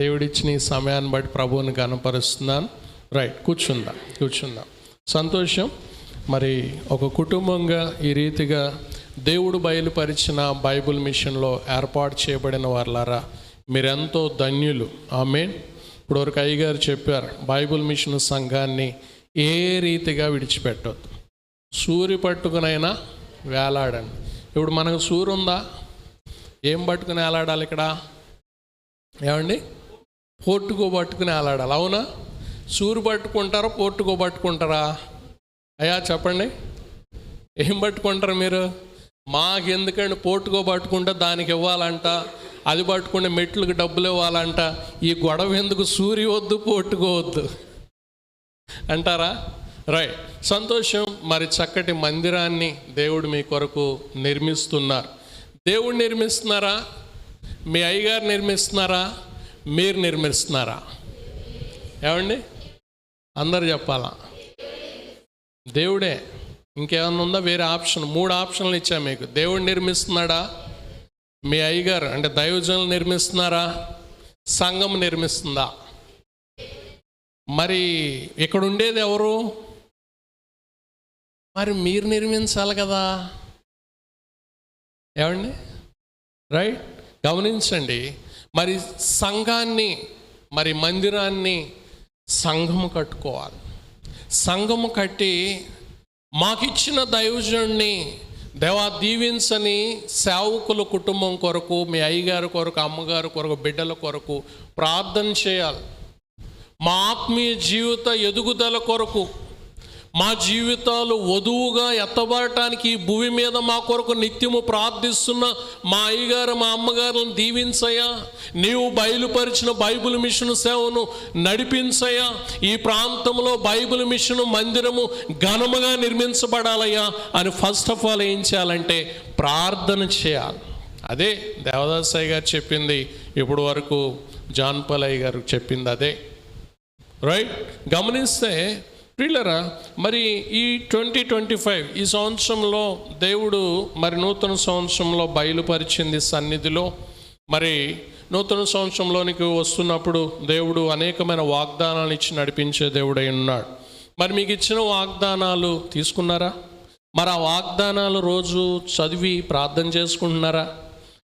దేవుడిచ్చిన ఈ సమయాన్ని బట్టి ప్రభువుని గణపరుస్తున్నాను. రైట్, కూర్చుందాం. సంతోషం. మరి ఒక కుటుంబంగా ఈ రీతిగా దేవుడు బయలుపరిచిన బైబిల్ మిషన్లో ఏర్పాటు చేయబడిన వారులారా, మీరెంతో ధన్యులు. ఆమేన్. ఇప్పటివరకు అయ్యగారు చెప్పారు, బైబిల్ మిషన్ సంఘాన్ని ఏ రీతిగా విడిచిపెట్టొద్దు, సూరి పట్టుకునైనా వేలాడండి. ఇప్పుడు మనకు సూరు ఉందా? ఏం పట్టుకుని వేలాడాలి ఇక్కడ? ఏమండి? పోర్టుకో పట్టుకుని వేలాడాలి. అవునా? సూరు పట్టుకుంటారా, పోర్టుకో పట్టుకుంటారా? అయ్యా చెప్పండి, ఏం పట్టుకుంటారు మీరు? మాకెందుకండి, పోర్టుకో పట్టుకుంటే దానికి ఇవ్వాలంట, అది పట్టుకుంటే మెట్లకు డబ్బులు ఇవ్వాలంట, ఈ గొడవ ఎందుకు? సూరి వద్దు, పోర్టుకోవద్దు అంటారా? రైట్, సంతోషం. మరి చక్కటి మందిరాన్ని దేవుడు మీ కొరకు నిర్మిస్తున్నారు. దేవుడు నిర్మిస్తున్నారా? మీ అయ్యగారు నిర్మిస్తున్నారా? మీరు నిర్మిస్తున్నారా? ఏమండి? అందరు చెప్పాలా? దేవుడే. ఇంకేమన్నా ఉందా? వేరే ఆప్షన్? 3 ఆప్షన్లు ఇచ్చా మీకు. దేవుడు నిర్మిస్తున్నాడా? మీ అయ్యగారు అంటే దైవజనులు నిర్మిస్తున్నారా? సంఘం నిర్మిస్తుందా? మరి ఇక్కడ ఉండేది ఎవరు? మరి మీరు నిర్మించాలి కదా. ఏమండి? రైట్, గమనించండి. మరి సంఘాన్ని, మరి మందిరాన్ని సంఘము కట్టుకోవాలి. సంఘము కట్టి మాకిచ్చిన దైవజనుడిని దేవా దీవించని సేవకుల కుటుంబం కొరకు, మీ అయ్యగారి కొరకు, అమ్మగారి కొరకు, బిడ్డల కొరకు ప్రార్థన చేయాలి. మా ఆత్మీయ జీవిత ఎదుగుదల కొరకు, మా జీవితాలు వధువుగా ఎత్తబడటానికి ఈ భూమి మీద మా కొరకు నిత్యము ప్రార్థిస్తున్న మా అయ్యగారు, మా అమ్మగారులను దీవించయ్యా. నీవు బయలుపరిచిన బైబిల్ మిషన్ సేవను నడిపించయ్యా. ఈ ప్రాంతంలో బైబిల్ మిషన్ మందిరము ఘనముగా నిర్మించబడాలయ్యా అని ఫస్ట్ ఆఫ్ ఆల్ ఏం చేయాలంటే ప్రార్థన చేయాలి. అదే దేవదాసయ్య గారు చెప్పింది, ఇప్పుడు వరకు జాన్పలయ్య గారు చెప్పింది అదే. రైట్, గమనిస్తే ప్రియులరా, మరి ఈ 2025 ఈ సంవత్సరంలో దేవుడు మరి నూతన సంవత్సరంలో బయలుపరిచింది సన్నిధిలో. మరి నూతన సంవత్సరంలోనికి వస్తున్నప్పుడు దేవుడు అనేకమైన వాగ్దానాలు ఇచ్చి నడిపించే దేవుడై ఉన్నాడు. మరి మీకు ఇచ్చిన వాగ్దానాలు తీసుకున్నారా? మరి ఆ వాగ్దానాలు రోజు చదివి ప్రార్థన చేసుకుంటున్నారా?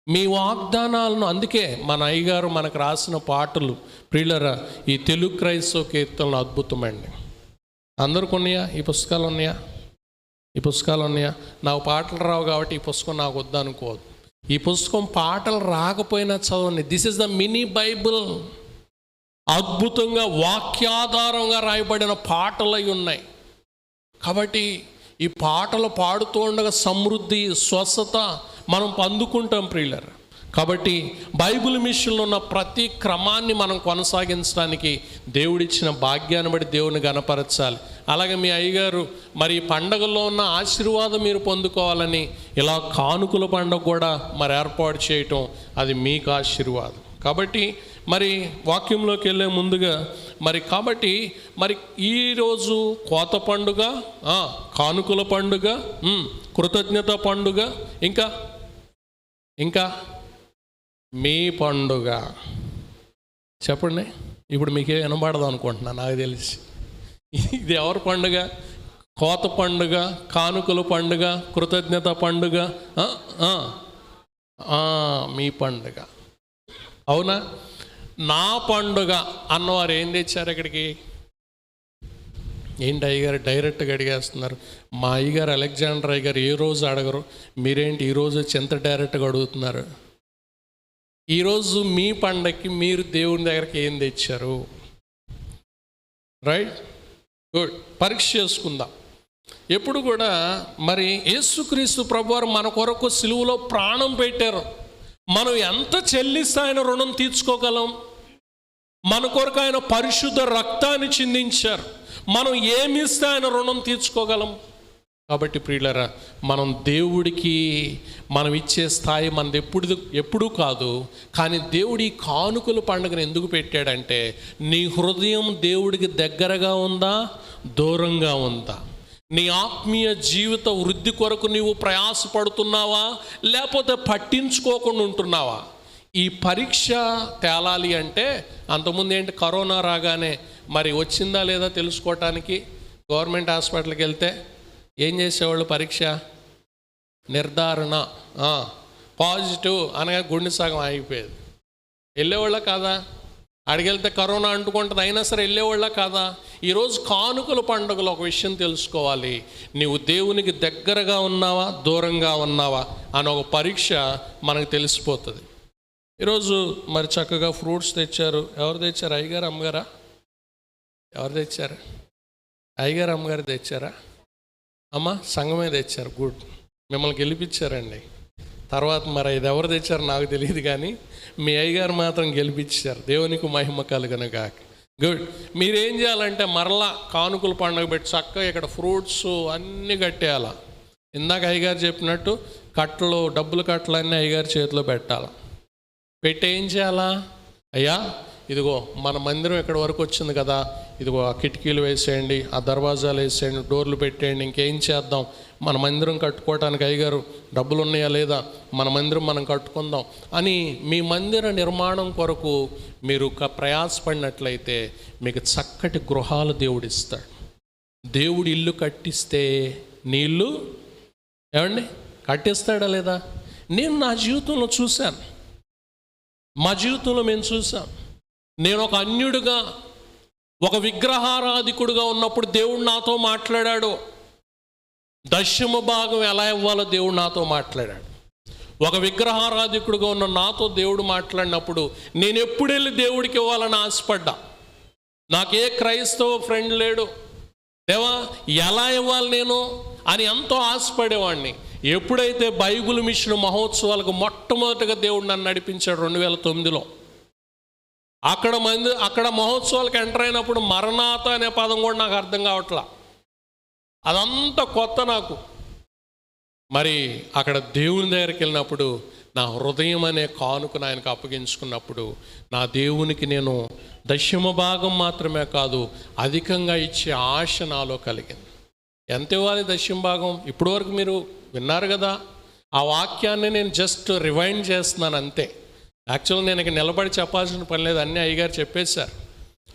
మీ వాగ్దానాలను, అందుకే మన అయ్యగారు మనకు రాసిన పాటలు ప్రియులరా, ఈ తెలుగు క్రైస్తవ కీర్తనలు అద్భుతమండి. అందరికి ఉన్నాయా? ఈ పుస్తకాలు ఉన్నాయా? నాకు పాటలు రావు కాబట్టి ఈ పుస్తకం నాకు వద్దనుకోదు. ఈ పుస్తకం పాటలు రాకపోయినా చదవండి. This is the mini Bible. అద్భుతంగా వాక్యాధారంగా రాయబడిన పాటలు అయి ఉన్నాయి. కాబట్టి ఈ పాటలు పాడుతూ ఉండగా సమృద్ధి, స్వస్థత మనం పొందుకుంటాం ప్రియులర్. కాబట్టి బైబిల్ మిషన్లో ఉన్న ప్రతి క్రమాన్ని మనం కొనసాగించడానికి దేవుడిచ్చిన భాగ్యాన్ని బట్టి దేవుని గణపరచాలి. అలాగే మీ అయ్యగారు మరి పండగల్లో ఉన్న ఆశీర్వాదం మీరు పొందుకోవాలని ఇలా కానుకల పండుగ కూడా మరి ఏర్పాటు చేయటం, అది మీకు ఆశీర్వాదం. కాబట్టి మరి వాక్యంలోకి వెళ్ళే ముందుగా కాబట్టి ఈరోజు కోత పండుగ, కానుకల పండుగ, కృతజ్ఞత పండుగ, ఇంకా మీ పండుగ. చెప్పండి. ఇప్పుడు మీకే వినబడదు అనుకుంటున్నా, నాకు తెలిసి. ఇది ఎవరి పండుగ? కోత పండుగ, కానుకల పండుగ, కృతజ్ఞత పండుగ, మీ పండుగ. అవునా? నా పండుగ అన్నవారు ఏం తెచ్చారు ఇక్కడికి? ఏంటి అయ్యగారు డైరెక్ట్గా అడిగేస్తున్నారు? మా అయ్యగారు అలెగ్జాండర్ అయ్యగారు ఏ రోజు అడగరు, మీరేంటి ఈరోజు ఎంత డైరెక్ట్గా అడుగుతున్నారు? ఈరోజు మీ పండగకి మీరు దేవుని దగ్గరికి ఏం తెచ్చారు? Right, good. పరీక్ష చేసుకుందాం. ఎప్పుడు కూడా మరి యేసుక్రీస్తు ప్రభువారు మన కొరకు సిలువలో ప్రాణం పెట్టారు. మనం ఎంత చెల్లిస్తే ఆయన రుణం తీర్చుకోగలం? మన కొరకు ఆయన పరిశుద్ధ రక్తాన్ని చిందించారు. మనం ఏమిస్తే ఆయన రుణం తీర్చుకోగలం? కాబట్టి ప్రియులరా, మనం దేవుడికి మనం ఇచ్చే స్థాయి మనది ఎప్పుడూ కాదు. కానీ దేవుడి కానుకల పండుగను ఎందుకు పెట్టాడంటే, నీ హృదయం దేవుడికి దగ్గరగా ఉందా, దూరంగా ఉందా? నీ ఆత్మీయ జీవిత వృద్ధి కొరకు నీవు ప్రయాసపడుతున్నావా, లేకపోతే పట్టించుకోకుండా ఉంటున్నావా? ఈ పరీక్ష తేలాలి అంటే అంతకుముందు ఏంటి, కరోనా రాగానే మరి వచ్చిందా లేదా తెలుసుకోవటానికి గవర్నమెంట్ హాస్పిటల్కి వెళ్తే ఏం చేసేవాళ్ళు, పరీక్ష నిర్ధారణ, పాజిటివ్ అనగా గుండె సగం ఆగిపోయేది. వెళ్ళేవాళ్ళ కాదా? అడిగెళ్తే కరోనా అంటుకుంటుంది, అయినా సరే వెళ్ళేవాళ్ళ కాదా? ఈరోజు కానుకల పండుగలో ఒక విషయం తెలుసుకోవాలి, నీవు దేవునికి దగ్గరగా ఉన్నావా దూరంగా ఉన్నావా అని ఒక పరీక్ష మనకు తెలిసిపోతుంది. ఈరోజు మరి చక్కగా ఫ్రూట్స్ తెచ్చారు. ఎవరు తెచ్చారు? అయ్యగారు అమ్మగారా? ఎవరు తెచ్చారు? అయ్యగారు అమ్మగారు తెచ్చారా? అమ్మ సంఘమే తెచ్చారు. గుడ్, మిమ్మల్ని గెలిపించారండి. తర్వాత మరి ఇది ఎవరు తెచ్చారు నాకు తెలియదు, కానీ మీ అయ్యగారు మాత్రం గెలిపించారు. దేవునికి మహిమ కలుగును గాక. గుడ్. మీరేం చేయాలంటే మరలా కానుకల పండుగ పెట్టి చక్కగా ఇక్కడ ఫ్రూట్స్ అన్నీ కట్టేయాల. ఇందాక అయ్యగారు చెప్పినట్టు కట్టలు, డబ్బులు కట్టలు అన్నీ అయ్యగారి చేతిలో పెట్టాలి. పెట్టి ఏం చేయాలా? అయ్యా ఇదిగో మన మందిరం ఎక్కడి వరకు వచ్చింది కదా, ఇదిగో ఆ కిటికీలు వేసేయండి, ఆ దర్వాజాలు వేసేయండి, డోర్లు పెట్టేయండి, ఇంకేం చేద్దాం, మన మందిరం కట్టుకోవటానికి అయ్యగారు డబ్బులు ఉన్నాయా లేదా, మన మందిరం మనం కట్టుకుందాం అని మీ మందిర నిర్మాణం కొరకు మీరు ప్రయాసపడినట్లయితే మీకు చక్కటి గృహాలు దేవుడు ఇస్తాడు. దేవుడు ఇల్లు కట్టిస్తే నీ ఇల్లు ఏమండి కట్టిస్తాడా లేదా? నేను నా జీవితంలో చూశాను, మా జీవితంలో మేము చూసాం. నేను ఒక అన్యుడుగా, ఒక విగ్రహారాధికుడుగా ఉన్నప్పుడు దేవుడు నాతో మాట్లాడాడు. దశమ భాగం ఎలా ఇవ్వాలో దేవుడు నాతో మాట్లాడాడు. ఒక విగ్రహారాధికుడుగా ఉన్న నాతో దేవుడు మాట్లాడినప్పుడు నేను ఎప్పుడు వెళ్ళి దేవుడికి ఇవ్వాలని ఆశపడ్డా. నాకే క్రైస్తవ ఫ్రెండ్ లేడు, దేవా ఎలా ఇవ్వాలి నేను అని ఎంతో ఆశపడేవాడిని. ఎప్పుడైతే బైబిల్ మిషన్ మహోత్సవాలకు మొట్టమొదటిగా దేవుడు నన్ను నడిపించాడు 2009లో, అక్కడ మహోత్సవాలకు ఎంటర్ అయినప్పుడు మరణాత అనే పదం కూడా నాకు అర్థం కావట్లా, అదంతా కొత్త నాకు. మరి అక్కడ దేవుని దగ్గరికి వెళ్ళినప్పుడు నా హృదయం అనే కానుకను ఆయనకు అప్పగించుకున్నప్పుడు నా దేవునికి నేను దశమ భాగం మాత్రమే కాదు అధికంగా ఇచ్చే ఆశ నాలో కలిగింది. ఎంత ఇవ్వాలి దశమ భాగం? ఇప్పటి వరకు మీరు విన్నారు కదా, ఆ వాక్యాన్ని నేను జస్ట్ రివైండ్ చేస్తున్నాను అంతే. యాక్చువల్గా నేను ఇక నిలబడి చెప్పాల్సిన పని లేదు, అన్నీ అయ్యగారు చెప్పేశారు.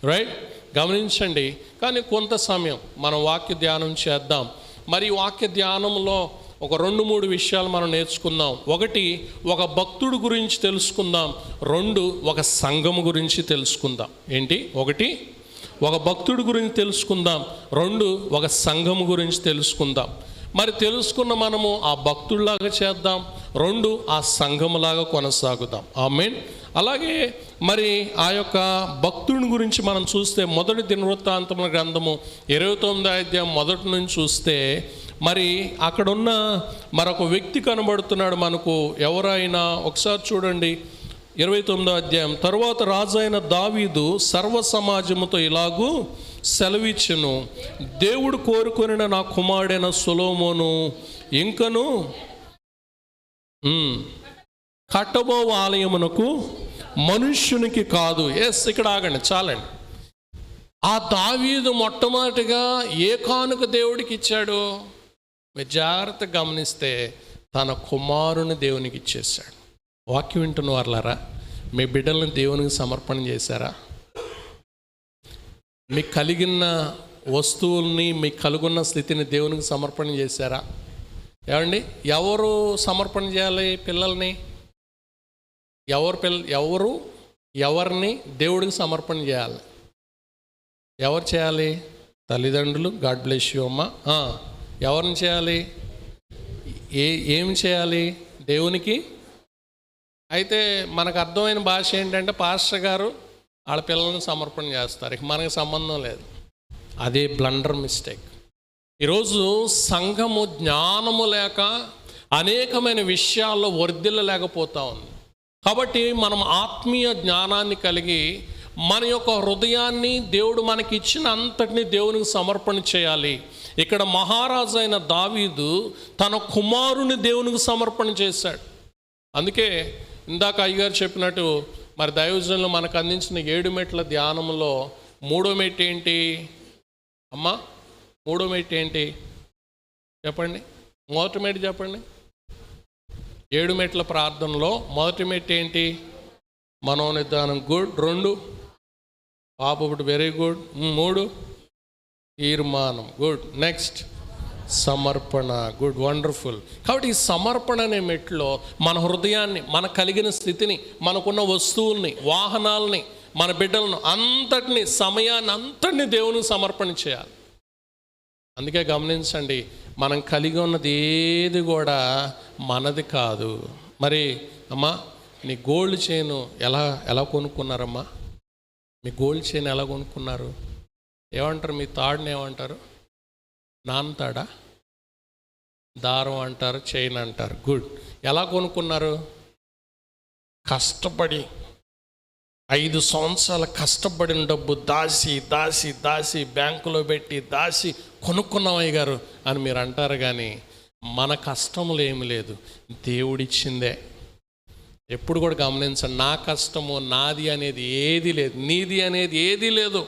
రైట్, గమనించండి. కానీ కొంత సమయం మనం వాక్య ధ్యానం చేద్దాం. మరి వాక్య ధ్యానంలో ఒక 2-3 విషయాలు మనం నేర్చుకుందాం. 1 ఒక భక్తుడు గురించి తెలుసుకుందాం. 2 ఒక సంఘము గురించి తెలుసుకుందాం. ఏంటి? 1 ఒక భక్తుడి గురించి తెలుసుకుందాం. 2 ఒక సంఘము గురించి తెలుసుకుందాం. మరి తెలుసుకున్న మనము ఆ భక్తుల్లాగా చేద్దాం, 2 ఆ సంఘములాగా కొనసాగుదాం. ఆమేన్. అలాగే మరి ఆ యొక్క భక్తుని గురించి మనం చూస్తే 1 దినవృత్తాంతముల గ్రంథము 29వ అధ్యాయం 1 నుంచి చూస్తే మరి అక్కడున్న మరొక వ్యక్తి కనబడుతున్నాడు మనకు. ఎవరైనా ఒకసారి చూడండి 29వ అధ్యాయం. తరువాత రాజు అయిన దావీదు సర్వ సమాజముతో ఇలాగూ సెలవిచ్చెను, దేవుడు కోరుకొనిన నా కుమారుడైన సొలొమోను ఇంకను కట్టబో ఆలయమునకు మనుష్యునికి కాదు. ఇక్కడ ఆగండి, చాలండి. ఆ దావీదు మొట్టమొదటిగా ఏ కానుక దేవుడికి ఇచ్చాడు? మీరు జాగ్రత్తగా గమనిస్తే తన కుమారుని దేవునికి ఇచ్చేసాడు. వాక్యం వింటున్న వాళ్ళారా, మీ బిడ్డలను దేవునికి సమర్పణ చేశారా? మీకు కలిగిన వస్తువుల్ని, మీకు కలుగున్న స్థితిని దేవునికి సమర్పణ చేశారా? ఏమండి, ఎవరు సమర్పణ చేయాలి పిల్లల్ని? ఎవరిని దేవుడికి సమర్పణ చేయాలి? ఎవరు చేయాలి? తల్లిదండ్రులు. గాడ్ బ్లెస్ యూ అమ్మ. ఎవరిని చేయాలి? ఏమి చేయాలి దేవునికి? అయితే మనకు అర్థమైన భాష ఏంటంటే పాస్టర్ గారు వాళ్ళ పిల్లల్ని సమర్పణ చేస్తారు, ఇక మనకు సంబంధం లేదు. అదే బ్లండర్ మిస్టేక్. ఈరోజు సంఘము జ్ఞానము లేక అనేకమైన విషయాల్లో వర్ధిల్లలేకపోతా ఉంది. కాబట్టి మనం ఆత్మీయ జ్ఞానాన్ని కలిగి మన యొక్క హృదయాన్ని దేవుడు మనకి ఇచ్చిన అంతటిని దేవునికి సమర్పణ చేయాలి. ఇక్కడ మహారాజు అయిన దావీదు తన కుమారుని దేవునికి సమర్పణ చేశాడు. అందుకే ఇందాక అయ్యగారు చెప్పినట్టు మరి దైవజనులు మనకు అందించిన 7 మెట్ల ధ్యానంలో 3వ మెట్టు ఏంటి అమ్మా? 3వ మెట్టు ఏంటి చెప్పండి? మొదటి మెట్టు చెప్పండి. 7 మెట్ల ప్రార్థనలో మొదటి మెట్టు ఏంటి? మనోనిదానం గుడ్. 2 పాపపుడు వెరీ గుడ్. 3 తీర్మానం గుడ్. నెక్స్ట్ సమర్పణ గుడ్, వండర్ఫుల్. కాబట్టి ఈ సమర్పణ అనే మెట్లో మన హృదయాన్ని, మన కలిగిన స్థితిని, మనకున్న వస్తువుల్ని, వాహనాలని, మన బిడ్డలను అంతటిని, సమయాన్ని అంతటిని దేవునికి సమర్పణ చేయాలి. అందుకే గమనించండి, మనం కలిగి ఉన్నది ఏది కూడా మనది కాదు. మరి అమ్మా, నీ గోల్డ్ చైన్ ఎలా కొనుక్కున్నారమ్మా? మీ గోల్డ్ చైన్ ఎలా కొనుక్కున్నారు? ఏమంటారు? మీ తాడుని ఏమంటారు? నాన్నతాడా, దారం అంటారు, చైన్ అంటారు. గుడ్. ఎలా కొనుక్కున్నారు? కష్టపడి 5 సంవత్సరాల కష్టపడిన డబ్బు దాసి దాసి దాసి బ్యాంకులో పెట్టి దాసి కొనుక్కున్నాం అయ్య గారు అని మీరు అంటారు. కానీ మన కష్టములు ఏమి లేదు, దేవుడిచ్చిందే. ఎప్పుడు కూడా గమనించండి, నా కష్టము నాది అనేది ఏది లేదు, నీది అనేది ఏది లేదు.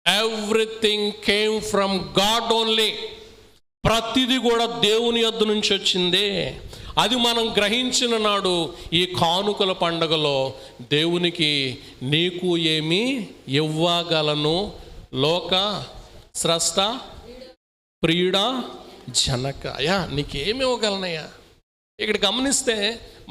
Everything came from God only. ప్రతిదీ కూడా దేవుని యొద్ద నుంచి వచ్చిందే. అది మనం గ్రహించిన నాడు ఈ కానుకల పండుగలో దేవునికి నీకు ఏమి ఇవ్వగలను, లోక స్రష్ట ప్రియుడా జనక. అయ్యా నీకేమి ఇవ్వగలనయ్యా? ఇక్కడ గమనిస్తే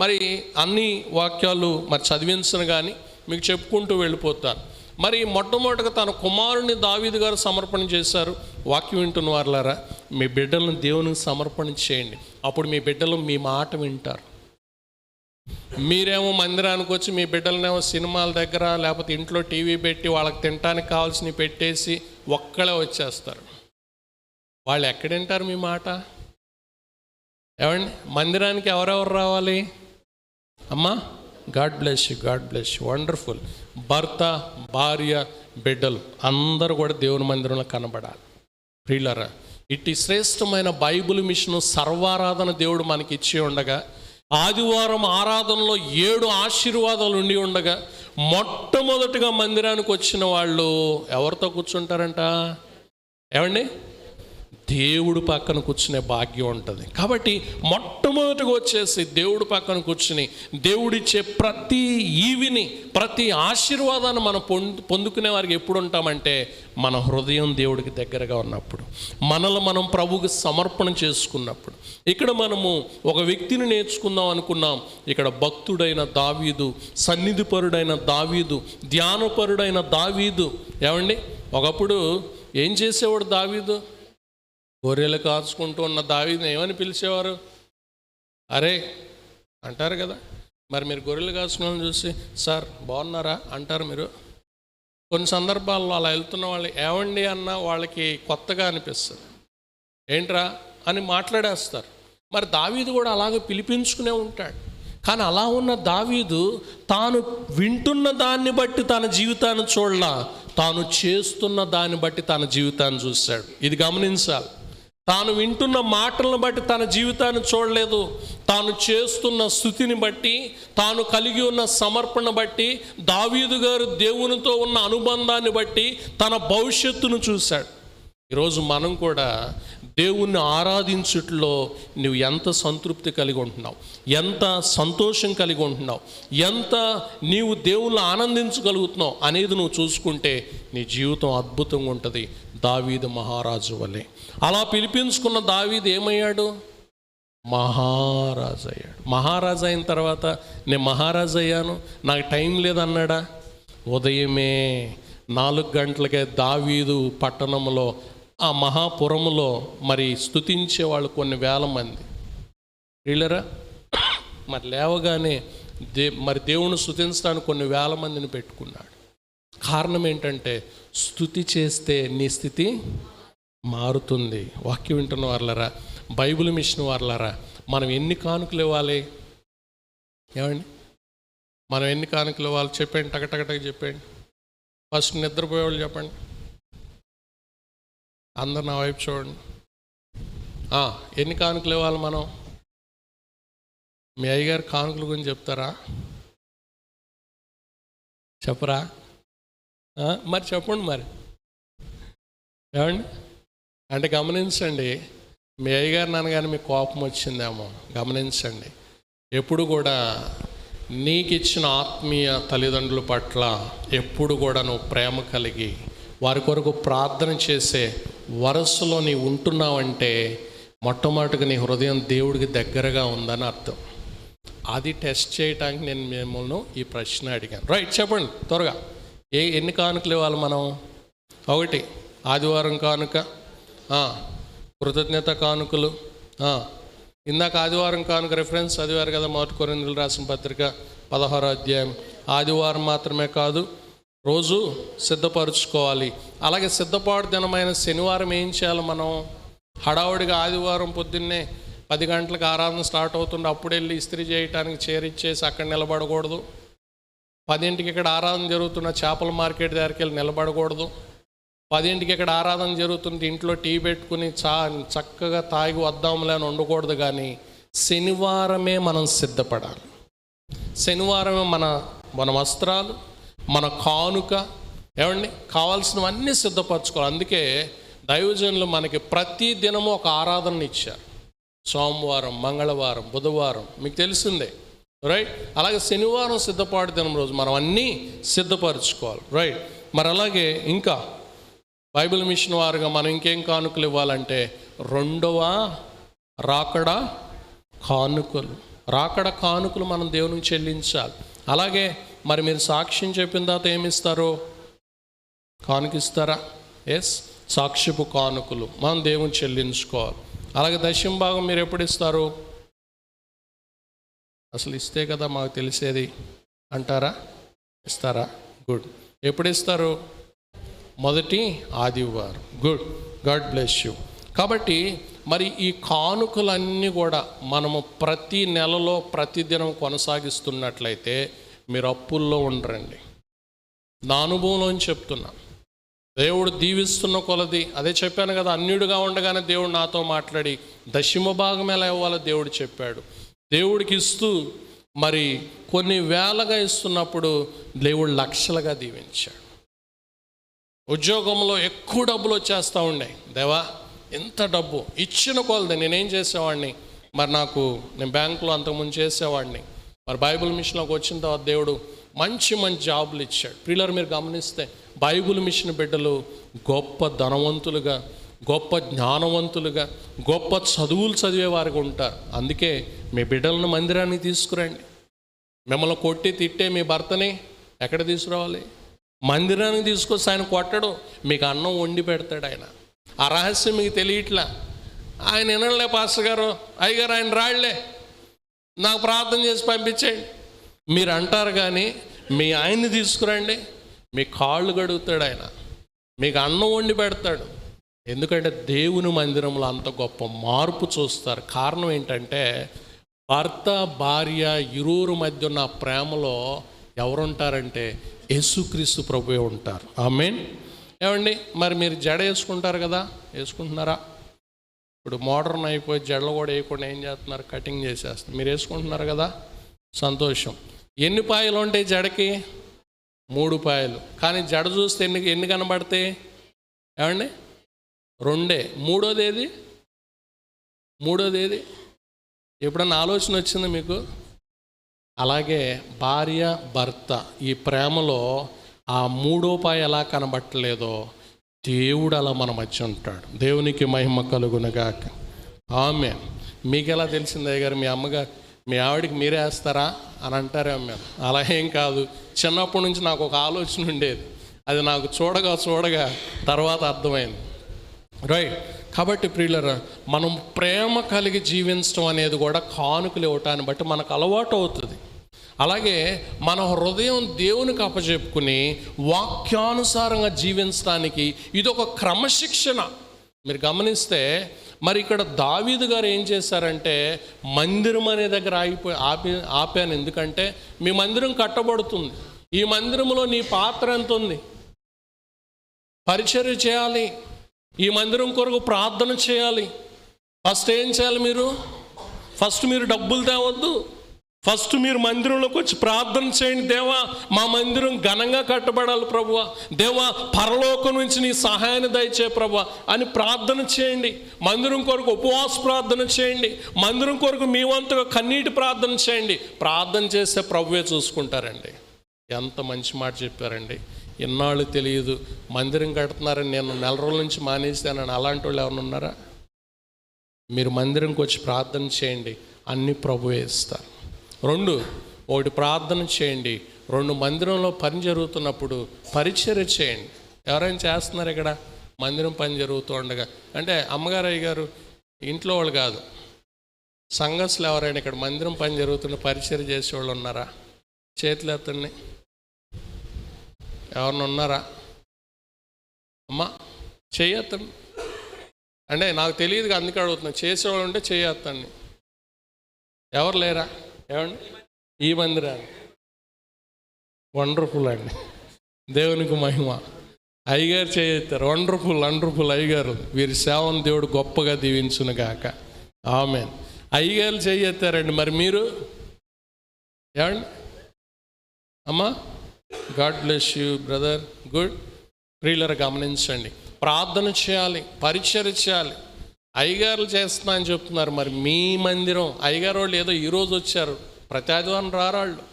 మరి అన్ని వాక్యాలు మరి చదివించను కానీ మీకు చెప్పుకుంటూ వెళ్ళిపోతాను. మరి మొట్టమొదటిగా తన కుమారుని దావీదు గారు సమర్పణ చేశారు. వాక్యం వింటున్న వారులారా, మీ బిడ్డలను దేవునికి సమర్పణ చేయండి. అప్పుడు మీ బిడ్డలు మీ మాట వింటారు. మీరేమో మందిరానికి వచ్చి మీ బిడ్డలనేమో సినిమాల దగ్గర లేకపోతే ఇంట్లో టీవీ పెట్టి వాళ్ళకి తినడానికి కావాల్సినవి పెట్టేసి ఒక్కడే వచ్చేస్తారు. వాళ్ళు ఎక్కడ వింటారు మీ మాట? ఏమండి, మందిరానికి ఎవరెవరు రావాలి అమ్మా? God bless you, God bless you, wonderful. భర్త, భార్య, బిడ్డలు అందరూ కూడా దేవుని మందిరంలో కనబడాలి. ప్రియులారా, ఇట్టి శ్రేష్టమైన బైబిల్ మిషన్ సర్వారాధన దేవుడు మనకి ఇచ్చి ఉండగా, ఆదివారం ఆరాధనలో 7 ఆశీర్వాదాలు ఉండి ఉండగా, మొట్టమొదటిగా మందిరానికి వచ్చిన వాళ్ళు ఎవరితో కూర్చుంటారంట? ఏమండి, దేవుడు పక్కన కూర్చునే భాగ్యం ఉంటుంది. కాబట్టి మొట్టమొదటిగా వచ్చేసి దేవుడు పక్కన కూర్చుని దేవుడిచ్చే ప్రతి ఈవిని, ప్రతి ఆశీర్వాదాన్ని మనం పొందుకునే వారికి ఎప్పుడు ఉంటామంటే మన హృదయం దేవుడికి దగ్గరగా ఉన్నప్పుడు, మనల్ని మనం ప్రభువుకి సమర్పణ చేసుకున్నప్పుడు. ఇక్కడ మనము ఒక వ్యక్తిని నేర్చుకుందాం అనుకున్నాం. ఇక్కడ భక్తుడైన దావీదు, సన్నిధిపరుడైన దావీదు, ధ్యానపరుడైన దావీదు. ఏమండి, ఒకప్పుడు ఏం చేసేవాడు దావీదు? గొర్రెలు కాచుకుంటూ ఉన్న దావీదుని ఏమని పిలిచేవారు? అరే అంటారు కదా. మరి మీరు గొర్రెలు కాచుకుని చూసి సార్ బాగున్నారా అంటారు మీరు. కొన్ని సందర్భాల్లో అలా వెళ్తున్న వాళ్ళు ఏమండి అన్న వాళ్ళకి కొత్తగా అనిపిస్తుంది. ఏంట్రా అని మాట్లాడేస్తారు. మరి దావీదు కూడా అలాగే పిలిపించుకునే ఉంటాడు. కానీ అలా ఉన్న దావీదు తాను వింటున్న దాన్ని బట్టి తన జీవితాన్ని చూడలా, తాను చేస్తున్న దాన్ని బట్టి తన జీవితాన్ని చూశాడు. ఇది గమనించాలి. తాను వింటున్న మాటలను బట్టి తన జీవితాన్ని చూడలేదు, తాను చేస్తున్న స్థుతిని బట్టి, తాను కలిగి ఉన్న సమర్పణ బట్టి, దావీదు గారు దేవునితో ఉన్న అనుబంధాన్ని బట్టి తన భవిష్యత్తును చూశాడు. ఈరోజు మనం కూడా దేవుణ్ణి ఆరాధించుట్లో నువ్వు ఎంత సంతృప్తి కలిగి ఉంటున్నావు, ఎంత సంతోషం కలిగి ఉంటున్నావు, ఎంత నీవు దేవుళ్ళు ఆనందించగలుగుతున్నావు అనేది నువ్వు చూసుకుంటే నీ జీవితం అద్భుతంగా ఉంటుంది. దావీదు మహారాజు వలె. అలా పిలిపించుకున్న దావీదు ఏమయ్యాడు? మహారాజు అయ్యాడు. మహారాజు అయిన తర్వాత నేను మహారాజు అయ్యాను, నాకు టైం లేదన్నాడా? ఉదయమే 4 గంటలకే దావీదు పట్టణంలో, ఆ మహాపురములో మరి స్తుతించే వాళ్ళు కొన్ని వేల మంది. వీళ్ళరా మరి లేవగానే మరి దేవుని స్తుతించడానికి కొన్ని వేల మందిని పెట్టుకున్నాడు. కారణం ఏంటంటే స్తుతి చేస్తే నీ స్థితి మారుతుంది. వాక్యం వింటున్న వాళ్ళరా, బైబిల్ మిషన్ వాళ్ళరా, మనం ఎన్ని కానుకలు ఇవ్వాలి? ఏమండి, మనం ఎన్ని కానుకలు ఇవ్వాలి చెప్పండి, టకటకటక చెప్పండి. ఫస్ట్ నిద్రపోయే వాళ్ళు చెప్పండి. అందరు నా వైపు చూడండి. ఎన్ని కానుకలు ఇవ్వాలి మనం? మీ అయ్యగారు కానుకల గురించి చెప్తారా? చెప్పరా? మరి చెప్పండి మరి. ఏమండి, అంటే గమనించండి, మీ అయ్యగారు నాన్నగారు మీకు కోపం వచ్చిందేమో గమనించండి. ఎప్పుడు కూడా నీకు ఇచ్చిన ఆత్మీయ తల్లిదండ్రుల పట్ల ఎప్పుడు కూడా నువ్వు ప్రేమ కలిగి వారి కొరకు ప్రార్థన చేసే వరసలో నీవు ఉంటున్నావంటే మొట్టమొదటిగా నీ హృదయం దేవుడికి దగ్గరగా ఉందని అర్థం. అది టెస్ట్ చేయడానికి నేను మిమ్మల్ని ఈ ప్రశ్న అడిగాను. రైట్, చెప్పండి త్వరగా. ఎన్ని కానుకలు ఇవ్వాలి మనం? ఒకటి ఆదివారం కానుక, కృతజ్ఞత కానుకలు. ఇందాక ఆదివారం కానుక రిఫరెన్స్ చదివారు కదా, 1 కొరింథీయులకు రాసిన పత్రిక 16వ అధ్యాయం. ఆదివారం మాత్రమే కాదు, రోజు సిద్ధపరచుకోవాలి. అలాగే సిద్ధపాటు దినమైన శనివారం ఏం చేయాలి మనం? హడావుడిగా ఆదివారం పొద్దున్నే 10 గంటలకు ఆరాధన స్టార్ట్ అవుతుండే అప్పుడు వెళ్ళి ఇస్త్రీ చేయడానికి చేరిచ్చేసి అక్కడ నిలబడకూడదు. 10ంటికి ఇక్కడ ఆరాధన జరుగుతున్న చేపల మార్కెట్ దగ్గరికి వెళ్ళి నిలబడకూడదు. 10ంటికి ఇక్కడ ఆరాధన జరుగుతుంది ఇంట్లో టీ పెట్టుకుని చక్కగా తాగి వద్దాంలే అని ఉండకూడదు. కానీ శనివారమే మనం సిద్ధపడాలి. శనివారమే మన వస్త్రాలు, మన కానుక, ఏమండి కావాల్సినవన్నీ సిద్ధపరచుకోవాలి. అందుకే దైవజనులు మనకి ప్రతి దినము ఒక ఆరాధన ఇచ్చారు. సోమవారం, మంగళవారం, బుధవారం, మీకు తెలిసిందే రైట్. అలాగే శనివారం సిద్ధపాటు దినం రోజు మనం అన్నీ సిద్ధపరచుకోవాలి రైట్. మరి అలాగే ఇంకా బైబిల్ మిషన్ వారుగా మనం ఇంకేం కానుకలు ఇవ్వాలంటే రెండవ రాకడ కానుకలు మనం దేవునికి చెల్లించాలి. అలాగే మరి మీరు సాక్ష్యం చెప్పిన తర్వాత ఏమిస్తారో కానుకిస్తారా? ఎస్, సాక్ష్యపు కానుకలు మనం దేవునికి చెల్లించుకోవాలి. అలాగే దశమ భాగం మీరు ఎప్పుడు ఇస్తారు? అసలు ఇస్తే కదా మాకు తెలిసేది అంటారా? ఇస్తారా? గుడ్. ఎప్పుడు ఇస్తారు? మొదటి ఆదివారం. Good, God bless you. కాబట్టి మరి ఈ కానుకలన్నీ కూడా మనము ప్రతి నెలలో ప్రతిదినం కొనసాగిస్తున్నట్లయితే మీరు అప్పుల్లో ఉండరండి. నా అనుభవంలోని చెప్తున్నా. దేవుడు దీవిస్తున్న కొలది, అదే చెప్పాను కదా, అన్యుడిగా ఉండగానే దేవుడు నాతో మాట్లాడి దశమ భాగం ఎలా ఇవ్వాలో దేవుడు చెప్పాడు. దేవుడికి ఇస్తూ మరి కొన్ని వేలగా ఇస్తున్నప్పుడు దేవుడు లక్షలుగా దీవించాడు. ఉద్యోగంలో ఎక్కువ డబ్బులు వచ్చేస్తూ ఉండే, దేవా ఎంత డబ్బు ఇచ్చిన కొలది నేనేం చేసేవాడిని, మరి నేను బ్యాంకులో అంతకుముందు చేసేవాడిని, మరి బైబిల్ మిషన్లోకి వచ్చిన తర్వాత దేవుడు మంచి జాబులు ఇచ్చాడు. పిల్లలు మీరు గమనిస్తే బైబిల్ మిషన్ బిడ్డలు గొప్ప ధనవంతులుగా, గొప్ప జ్ఞానవంతులుగా, గొప్ప చదువులు చదివేవారుగా ఉంటారు. అందుకే మీ బిడ్డలను మందిరానికి తీసుకురండి. మిమ్మల్ని కొట్టి తిట్టే మీ భర్తని ఎక్కడ తీసుకురావాలి? మందిరానికి తీసుకొస్తే ఆయన కొట్టడు, మీకు అన్నం వండి పెడతాడు ఆయన. ఆ రహస్యం మీకు తెలియట్లా. ఆయన వినలే పాస్టర్ గారు, అయ్యగారు ఆయన రాళ్లే, నాకు ప్రార్థన చేసి పంపించేయండి మీరు అంటారు. కానీ మీ ఆయన్ని తీసుకురండి, మీ కాళ్ళు గడుగుతాడు ఆయన, మీకు అన్నం వండి పెడతాడు. ఎందుకంటే దేవుని మందిరంలో అంత గొప్ప మార్పు చూస్తారు. కారణం ఏంటంటే భర్త భార్య ఇరువురు మధ్య ఉన్న ప్రేమలో ఎవరుంటారంటే యేసుక్రీస్తు ప్రభువే ఉంటారు. ఆమేన్. ఏమండి, మరి మీరు జడ వేసుకుంటారు కదా, వేసుకుంటున్నారా? ఇప్పుడు మోడర్న్ అయిపోయి జడలు కూడా వేయకుండా ఏం చేస్తున్నారు? కటింగ్ చేసేస్తారు. మీరు వేసుకుంటున్నారు కదా, సంతోషం. ఎన్ని పాయలు ఉంటాయి జడకి? 3 పాయలు. కానీ జడ చూస్తే ఎన్ని కనబడతాయి? ఏమండి, 2. మూడోది ఏది? ఎప్పుడన్నా ఆలోచన వచ్చింది మీకు? అలాగే భార్య భర్త ఈ ప్రేమలో ఆ 3వ పాయ ఎలా కనబట్టలేదో దేవుడు అలా మన మధ్య ఉంటాడు. దేవునికి మహిమ కలుగునుగాక. ఆమేన్. మీకు ఎలా తెలిసింది అయ్యగారు? మీ అమ్మగారు మీ ఆవిడికి మీరే వేస్తారా అని అంటారే మేము. అలా ఏం కాదు, చిన్నప్పటి నుంచి నాకు ఒక ఆలోచన ఉండేది, అది నాకు చూడగా తర్వాత అర్థమైంది రైట్. కాబట్టి ప్రియులరా, మనం ప్రేమ కలిగి జీవించడం అనేది కూడా కానుకలు ఇవ్వటాన్ని బట్టి మనకు అలవాటు అవుతుంది. అలాగే మన హృదయం దేవునికి అప్పచెప్పుకుని వాక్యానుసారంగా జీవించడానికి ఇదొక క్రమశిక్షణ. మీరు గమనిస్తే మరి ఇక్కడ దావీదు గారు ఏం చేశారంటే మందిరం అనే దగ్గర ఆపాను. ఎందుకంటే మీ మందిరం కట్టబడుతుంది, ఈ మందిరంలో నీ పాత్ర ఎంత ఉంది? పరిచర్య చేయాలి, ఈ మందిరం కొరకు ప్రార్థన చేయాలి. ఫస్ట్ ఏం చేయాలి? మీరు డబ్బులు తేవద్దు, ఫస్ట్ మీరు మందిరంలోకి వచ్చి ప్రార్థన చేయండి. దేవా, మా మందిరం ఘనంగా కట్టబడాలి ప్రభువా. దేవా, పరలోకం నుంచి నీ సహాయాన్ని దయచే ప్రభువా అని ప్రార్థన చేయండి. మందిరం కొరకు ఉపవాస ప్రార్థన చేయండి. మందిరం కొరకు మీ వంతుగా కన్నీటి ప్రార్థన చేయండి. ప్రార్థన చేస్తే ప్రభువే చూసుకుంటారండి. ఎంత మంచి మాట చెప్పారండి. ఇన్నాళ్ళు తెలియదు, మందిరం కడుతున్నారని నేను నెల రోజుల నుంచి మానేస్తానని అలాంటి వాళ్ళు ఎవరు ఉన్నారా? మీరు మందిరంకి వచ్చి ప్రార్థన చేయండి, అన్ని ప్రభువే ఇస్తారు. 2, ఒకటి ప్రార్థన చేయండి. 2, మందిరంలో పని జరుగుతున్నప్పుడు పరిచర్య చేయండి. ఎవరైనా చేస్తున్నారు ఇక్కడ మందిరం పని జరుగుతూ ఉండగా? అంటే అమ్మగారు అయ్యగారు ఇంట్లో వాళ్ళు కాదు, సంఘస్థులు ఎవరైనా ఇక్కడ మందిరం పని జరుగుతున్న పరిచర్య చేసేవాళ్ళు ఉన్నారా? చేతులు ఎత్తండి. ఎవరిని ఉన్నారా? అమ్మా చేయొత్తండి. అంటే నాకు తెలియదు, అందుకే అడుగుతున్నా. చేసేవాళ్ళు ఉంటే చేయొత్తండి. ఎవరు లేరా? ఏమండి ఈ మందిరాన్ని? వండర్ఫుల్ అండి, దేవునికి మహిమ. అయ్యగారు చేయెత్తారు. వండర్ఫుల్ అయ్యగారు. వీరి సేవను దేవుడు గొప్పగా దీవించును గాక. ఆమేన్. అయ్యగారు చేయెత్తారండి. మరి మీరు ఏమండి? అమ్మా God bless you brother. Good. ప్రియులారా గమనించండి, ప్రార్థన చేయాలి, పరిచర్య చేయాలి. అయ్యగారులు చేస్తున్నా అని చెప్తున్నారు. మరి మీ మందిరం, అయ్యగారు వాళ్ళు ఏదో ఈరోజు వచ్చారు, ప్రతి ఆదివారం రారాళ్ళు,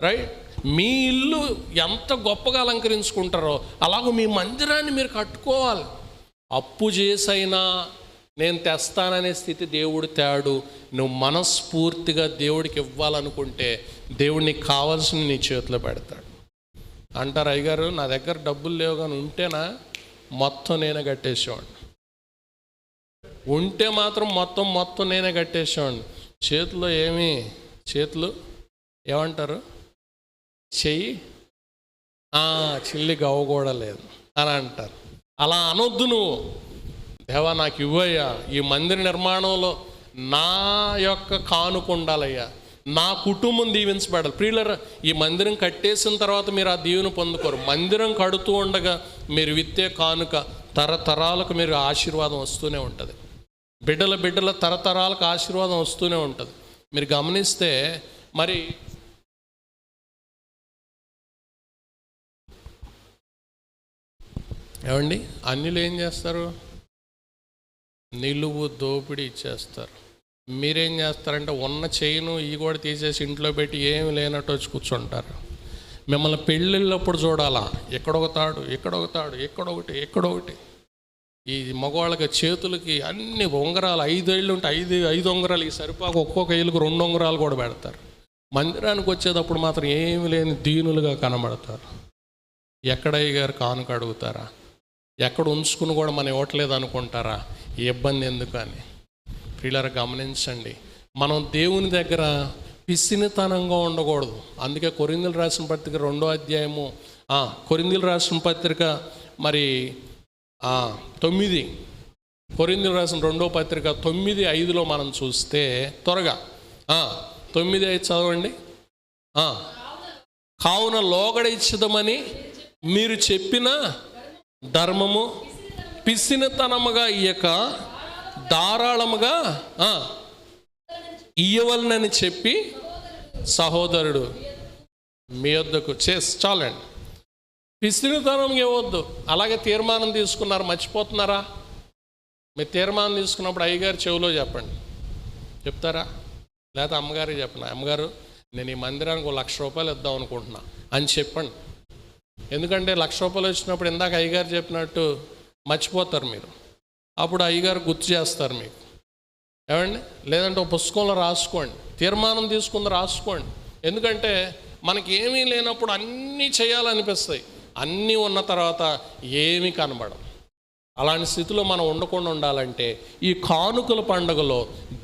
రైట్? మీ ఇల్లు ఎంత గొప్పగా అలంకరించుకుంటారో అలాగూ మీ మందిరాన్ని మీరు కట్టుకోవాలి. అప్పు చేసైనా నేను తెస్తాననే స్థితి దేవుడు తేడు. నువ్వు మనస్ఫూర్తిగా దేవుడికి ఇవ్వాలనుకుంటే దేవుడు నీకు కావాల్సిన నీ చేతిలో పెడతాడు. అంటారు అయ్యగారు నా దగ్గర డబ్బులు లేవు, కానీ ఉంటేనా మొత్తం నేనే కట్టేసేవాడిని, ఉంటే మాత్రం మొత్తం నేనే కట్టేసేవాడిని. చేతులు ఏమంటారు, చెయ్యి చిల్లి గవ్వ కూడా లేదు అని అంటారు. అలా అనొద్దు నువ్వు. దేవా నాకు ఇవ్వయ్యా, ఈ మందిర నిర్మాణంలో నా యొక్క కానుక ఉండాలయ్యా, నా కుటుంబం దీవించబడాలి. ప్రియులారా, ఈ మందిరం కట్టేసిన తర్వాత మీరు ఆ దీవెన పొందుకోరు. మందిరం కడుతూ ఉండగా మీరు విత్తే కానుక తరతరాలకు మీరు ఆశీర్వాదం వస్తూనే ఉంటుంది. బిడ్డల తరతరాలకు ఆశీర్వాదం వస్తూనే ఉంటుంది. మీరు గమనిస్తే మరి ఏమండి, అన్యులు ఏం చేస్తారు? నిలువు దోపిడీ ఇచ్చేస్తారు. మీరేం చేస్తారంటే ఉన్న చైను ఈ కూడా తీసేసి ఇంట్లో పెట్టి ఏమి లేనట్టు వచ్చి కూర్చుంటారు. మిమ్మల్ని పెళ్ళిళ్ళప్పుడు చూడాలా, ఎక్కడొకటి. ఈ మగవాళ్ళకి చేతులకి అన్ని ఉంగరాలు, 5 ఏళ్ళు ఉంటే 5 ఉంగరాలు, ఈ సరిపాకు ఒక్కొక్క ఏళ్ళకు 2 ఉంగరాలు కూడా పెడతారు. మందిరానికి వచ్చేటప్పుడు మాత్రం ఏమి లేని దీనులుగా కనబడతారు. ఎక్కడయ్య గారు కానుక అడుగుతారా? ఎక్కడ ఉంచుకుని కూడా మనం ఇవ్వట్లేదు అనుకుంటారా? ఈ ఇబ్బంది ఎందుకు అని. ప్రియులారా గమనించండి, మనం దేవుని దగ్గర పిసినితనంగా ఉండకూడదు. అందుకే కొరింథీయులకు రాసిన పత్రిక 2వ అధ్యాయము, కొరింథీయులకు రాసిన పత్రిక మరి 9, కొరింథీయులకు రాసిన 2వ పత్రిక 9:5 మనం చూస్తే, త్వరగా 9:5 చదవండి. కావున లోగడ ఇచ్చదమని మీరు చెప్పిన ధర్మము పిసినితనముగా ఇయ్యక ధారాళముగా ఇయ్యవలనని చెప్పి సహోదరుడు మీ వద్దకు చాలండి. పిసినితనం ఇవ్వద్దు. అలాగే తీర్మానం తీసుకున్నారు, మర్చిపోతున్నారా? మీరు తీర్మానం తీసుకున్నప్పుడు అయ్యగారు చెవిలో చెప్పండి. చెప్తారా? లేదా అమ్మగారికి చెప్పండి, అమ్మగారు నేను ఈ మందిరానికి 1,00,000 రూపాయలు ఇద్దాం అనుకుంటున్నా అని చెప్పండి. ఎందుకంటే 1,00,000 రూపాయలు వచ్చినప్పుడు ఇందాక అయ్యగారు చెప్పినట్టు మర్చిపోతారు మీరు. అప్పుడు అయ్యగారు గుర్తు చేస్తారు మీకు. ఏమండి? లేదంటే ఒక పుస్తకంలో రాసుకోండి, తీర్మానం తీసుకుంది రాసుకోండి. ఎందుకంటే మనకి ఏమీ లేనప్పుడు అన్నీ చేయాలనిపిస్తాయి, అన్నీ ఉన్న తర్వాత ఏమీ కనబడవు. అలాంటి స్థితిలో మనం ఉండకుండా ఉండాలంటే ఈ కానుకల పండుగలో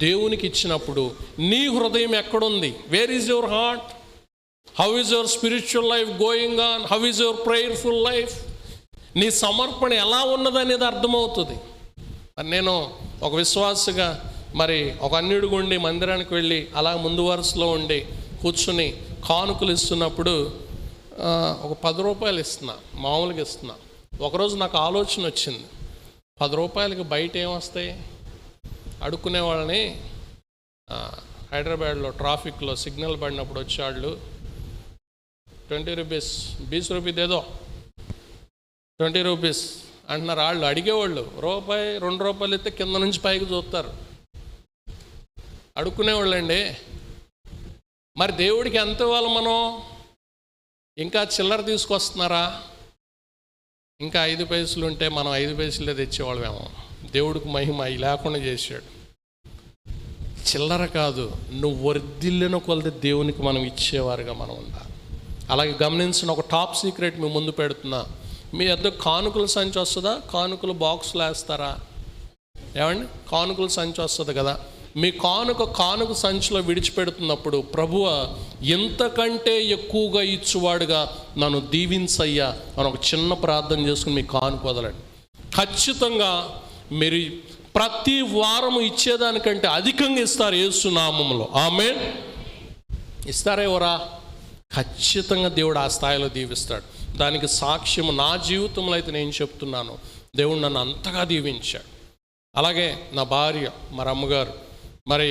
దేవునికి ఇచ్చినప్పుడు నీ హృదయం ఎక్కడుంది? Where is your heart? How is your spiritual life going on? How is your prayerful life? నీ సమర్పణ ఎలా ఉన్నదనేది అర్థమవుతుంది. నేను ఒక విశ్వాసగా మరి ఒక అన్యుడిగా ఉండి మందిరానికి వెళ్ళి అలా ముందు వరుసలో ఉండి కూర్చుని కానుకలు ఇస్తున్నప్పుడు ఒక 10 రూపాయలు ఇస్తున్నా, మామూలుగా ఇస్తున్నా. ఒకరోజు నాకు ఆలోచన వచ్చింది, 10 రూపాయలకి బయట ఏమొస్తాయి? అడుక్కునే వాళ్ళని హైదరాబాద్లో ట్రాఫిక్లో సిగ్నల్ పడినప్పుడు వచ్చేవాళ్ళు 20 రూపీస్ 20 రూపీస్ ఏదో 20 రూపీస్ అంటున్నారు. వాళ్ళు అడిగేవాళ్ళు రూపాయి 2 రూపాయలు ఇస్తే కింద నుంచి పైకి చూస్తారు, అడుక్కునేవాళ్ళండి. మరి దేవుడికి ఎంత ఇవ్వాలి మనం? ఇంకా చిల్లర తీసుకొస్తున్నారా? ఇంకా 5 పైసలు ఉంటే మనం 5 పైసలే తెచ్చేవాళ్ళమేమో. దేవుడికి మహిమ అవి లేకుండా చేశాడు. చిల్లర కాదు, నువ్వు వర్ధిల్లిన కొలది దేవునికి మనం ఇచ్చేవారుగా మనం ఉండాలి. అలాగే గమనించిన ఒక టాప్ సీక్రెట్ మీ ముందు పెడుతున్నా. మీ వద్ద కానుకల సంచి వస్తుందా? కానుకలు బాక్సులు వేస్తారా? ఏమండి, కానుకల సంచి వస్తుంది కదా. మీ కానుక సంచిలో విడిచిపెడుతున్నప్పుడు ప్రభువా ఎంతకంటే ఎక్కువగా ఇచ్చువాడుగా నన్ను దీవించయ్యా అని ఒక చిన్న ప్రార్థన చేసుకుని మీ కానుక వదలండి. ఖచ్చితంగా మీరు ప్రతి వారము ఇచ్చేదానికంటే అధికంగా ఇస్తారు యేసు నామములో. ఆమేన్. ఇస్తారా ఎవరా? ఖచ్చితంగా దేవుడు ఆ స్థాయిలో దీవిస్తాడు. దానికి సాక్ష్యం నా జీవితంలో అయితే నేను చెప్తున్నాను, దేవుడు నన్ను అంతగా దీవించాడు. అలాగే నా భార్య, మరి అమ్మగారు, మరి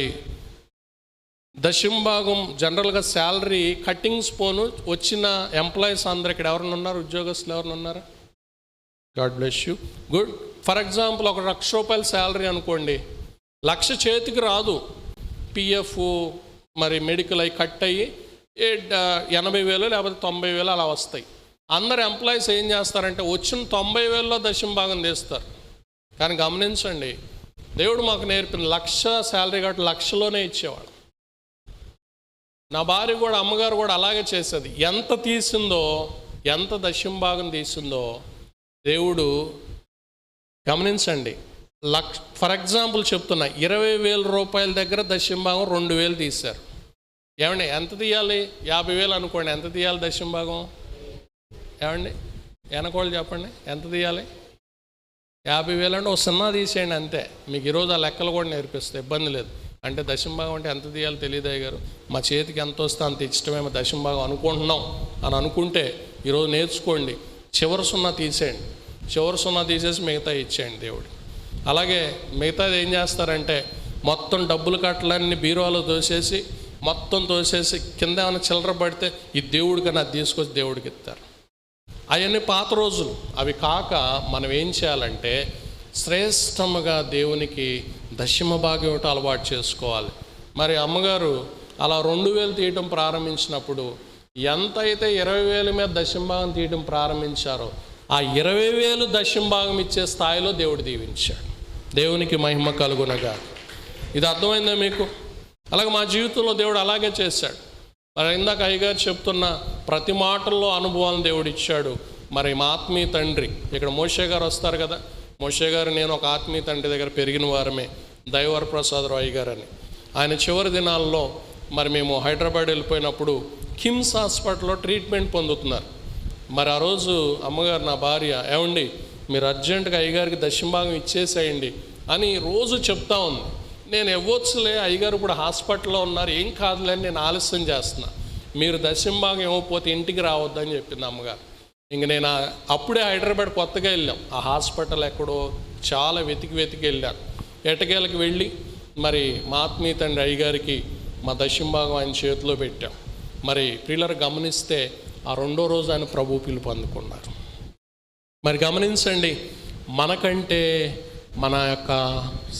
దశంభాగం జనరల్గా శాలరీ కటింగ్స్ పోను వచ్చిన ఎంప్లాయీస్ అందరు ఇక్కడ ఎవరైనా ఉన్నారు? ఉద్యోగస్తులు ఎవరైనా ఉన్నారా? God bless you. Good. For example ఒక 1,00,000 రూపాయల శాలరీ అనుకోండి, 1,00,000 చేతికి రాదు. పిఎఫ్ మరి మెడికల్ అవి కట్ అయ్యి 80,000 లేకపోతే 90,000 అలా వస్తాయి. అందరు ఎంప్లాయీస్ ఏం చేస్తారంటే వచ్చిన 90,000లో దశంభాగం తీస్తారు. కానీ గమనించండి, దేవుడు మాకు నేర్పిన 1,00,000 శాలరీ కాబట్టి 1,00,000లోనే ఇచ్చేవాడు. నా భార్య కూడా, అమ్మగారు కూడా అలాగే చేసేది. ఎంత తీసిందో, ఎంత దశంభాగం తీసిందో దేవుడు గమనించండి. ఫర్ ఎగ్జాంపుల్ చెప్తున్నా, 20,000 రూపాయల దగ్గర దశంభాగం 2,000 తీశారు. ఏమండి, ఎంత తీయాలి? 50,000 అనుకోండి, ఎంత తీయాలి దశంభాగం? ఏమండి, వెనకోళ్ళు చెప్పండి, ఎంత తీయాలి? 50,000 అంటే ఒక 0 తీసేయండి అంతే. మీకు ఈరోజు ఆ లెక్కలు కూడా నేర్పిస్తే ఇబ్బంది లేదు. అంటే దశంభాగం అంటే ఎంత తీయాలి తెలియదు అయ్యగారు, మా చేతికి ఎంత వస్తే అంత ఇష్టమేమో దశంభాగం అనుకుంటున్నాం అని అనుకుంటే ఈరోజు నేర్చుకోండి. చివరి 0 తీసేయండి, చివరి 0 తీసేసి మిగతా ఇచ్చేయండి దేవుడు. అలాగే మిగతాది ఏం చేస్తారంటే మొత్తం డబ్బులు కట్టలన్నీ బీరువాలో తోసేసి కింద ఏమైనా చిల్లర పడితే ఈ దేవుడికి అది తీసుకొచ్చి దేవుడికి ఇస్తారు. అవన్నీ పాత రోజులు. అవి కాక మనం ఏం చేయాలంటే శ్రేష్టముగా దేవునికి దశమ భాగం ఇవ్వటం అలవాటు చేసుకోవాలి. మరి అమ్మగారు అలా 2,000 తీయటం ప్రారంభించినప్పుడు ఎంత అయితే 20,000 మీద దశంభాగం తీయటం ప్రారంభించారో ఆ 20,000 దశంభాగం ఇచ్చే స్థాయిలో దేవుడు దీవించాడు. దేవునికి మహిమ కలుగునగా. ఇది అర్థమైందా మీకు? అలాగే మా జీవితంలో దేవుడు అలాగే చేశాడు. మరి ఇందాక అయ్యగారు చెప్తున్న ప్రతి మాటల్లో అనుభవాలను దేవుడు ఇచ్చాడు. మరి మా ఆత్మీయ తండ్రి, ఇక్కడ మోషే గారు వస్తారు కదా, మోషే గారు నేను ఒక ఆత్మీయ తండ్రి దగ్గర పెరిగిన వారమే, దైవవర ప్రసాదరావు అయ్యగారు అని. ఆయన చివరి దినాల్లో మరి మేము హైదరాబాద్ వెళ్ళిపోయినప్పుడు కిమ్స్ హాస్పిటల్లో ట్రీట్మెంట్ పొందుతున్నారు. మరి ఆ రోజు అమ్మగారు, నా భార్య, ఏమండి మీరు అర్జెంటుగా అయ్యగారికి దశంభాగం ఇచ్చేసేయండి అని రోజు చెప్తా ఉంది. నేను ఇవ్వచ్చులే, అయ్యగారు ఇప్పుడు హాస్పిటల్లో ఉన్నారు, ఏం కాదులే అని నేను ఆలస్యం చేస్తున్నా. మీరు దశంభాగం ఇవ్వకపోతే ఇంటికి రావద్దని చెప్పింది అమ్మగారు. ఇంక నేను అప్పుడే హైదరాబాద్ కొత్తగా వెళ్ళాం. ఆ హాస్పిటల్ ఎక్కడో చాలా వెతికి వెళ్ళాను. ఎటకేళ్ళకి వెళ్ళి మరి మా ఆత్మీయ తండ్రి అయ్యగారికి మా దశంభాగం ఆయన చేతిలో పెట్టాం. మరి ప్రియులరు గమనిస్తే ఆ 2వ రోజు ఆయన ప్రభు పిలుపు అందుకున్నారు. మరి గమనించండి, మనకంటే మన యొక్క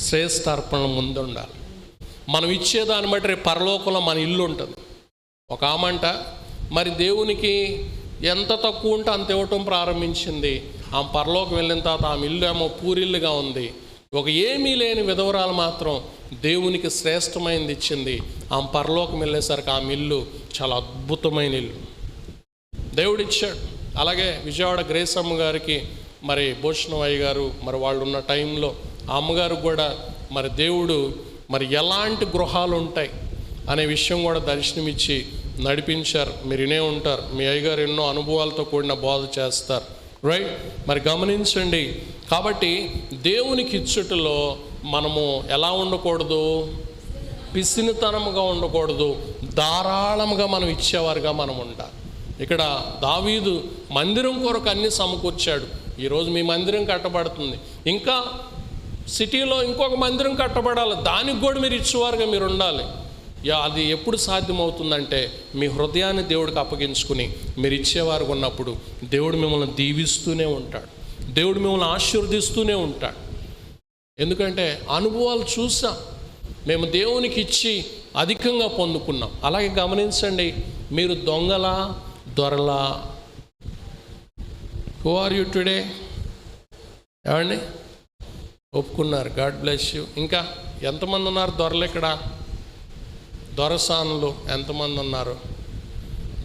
శ్రేష్ఠ అర్పణ ముందు ఉండాలి. మనం ఇచ్చేదాన్ని బట్టి రేపు పరలోకంలో మన ఇల్లు ఉంటుంది. ఒక ఆమంట మరి దేవునికి ఎంత తక్కువ ఉంటే అంత ఇవ్వటం ప్రారంభించింది. ఆమె పరలోకం వెళ్ళిన తర్వాత ఆమె ఇల్లు ఏమో పూరిల్లుగా ఉంది. ఒక ఏమీ లేని విధవరాలు మాత్రం దేవునికి శ్రేష్టమైనది ఇచ్చింది. ఆమె పరలోకం వెళ్ళేసరికి ఆమె ఇల్లు చాలా అద్భుతమైన ఇల్లు దేవుడిచ్చాడు. అలాగే విజయవాడ గ్రేస్ అమ్మగారికి మరి భూషణమయ్య గారు మరి వాళ్ళు ఉన్న టైంలో ఆ అమ్మగారు కూడా మరి దేవుడు మరి ఎలాంటి గృహాలు ఉంటాయి అనే విషయం కూడా దర్శనమిచ్చి నడిపించారు. మీరు వినే ఉంటారు, మీ అయ్యగారు ఎన్నో అనుభవాలతో కూడిన బోధ చేస్తారు, రైట్? మరి గమనించండి. కాబట్టి దేవునికి ఇచ్చుటలో మనము ఎలా ఉండకూడదు? పిసినితనముగా ఉండకూడదు, ధారాళముగా మనం ఇచ్చేవారుగా మనం ఉండాలి. ఇక్కడ దావీదు మందిరం కొరకు అన్ని సమకూర్చాడు. ఈరోజు మీ మందిరం కట్టబడుతుంది, ఇంకా సిటీలో ఇంకొక మందిరం కట్టబడాలి, దానికి కూడా మీరు ఇచ్చేవారుగా మీరు ఉండాలి. అది ఎప్పుడు సాధ్యమవుతుందంటే మీ హృదయాన్ని దేవుడికి అప్పగించుకుని మీరు ఇచ్చేవారు ఉన్నప్పుడు దేవుడు మిమ్మల్ని దీవిస్తూనే ఉంటాడు, దేవుడు మిమ్మల్ని ఆశీర్వదిస్తూనే ఉంటాడు. ఎందుకంటే అనుభవాలు చూసాం, మేము దేవునికి ఇచ్చి అధికంగా పొందుకున్నాం. అలాగే గమనించండి, మీరు దొంగలా దొరలా? Who are you today? ఏమండి ఒప్పుకున్నారు, గాడ్ బ్లెస్ యూ. ఇంకా ఎంతమంది ఉన్నారు దొరలు ఇక్కడ? దొరసానులు ఎంతమంది ఉన్నారు?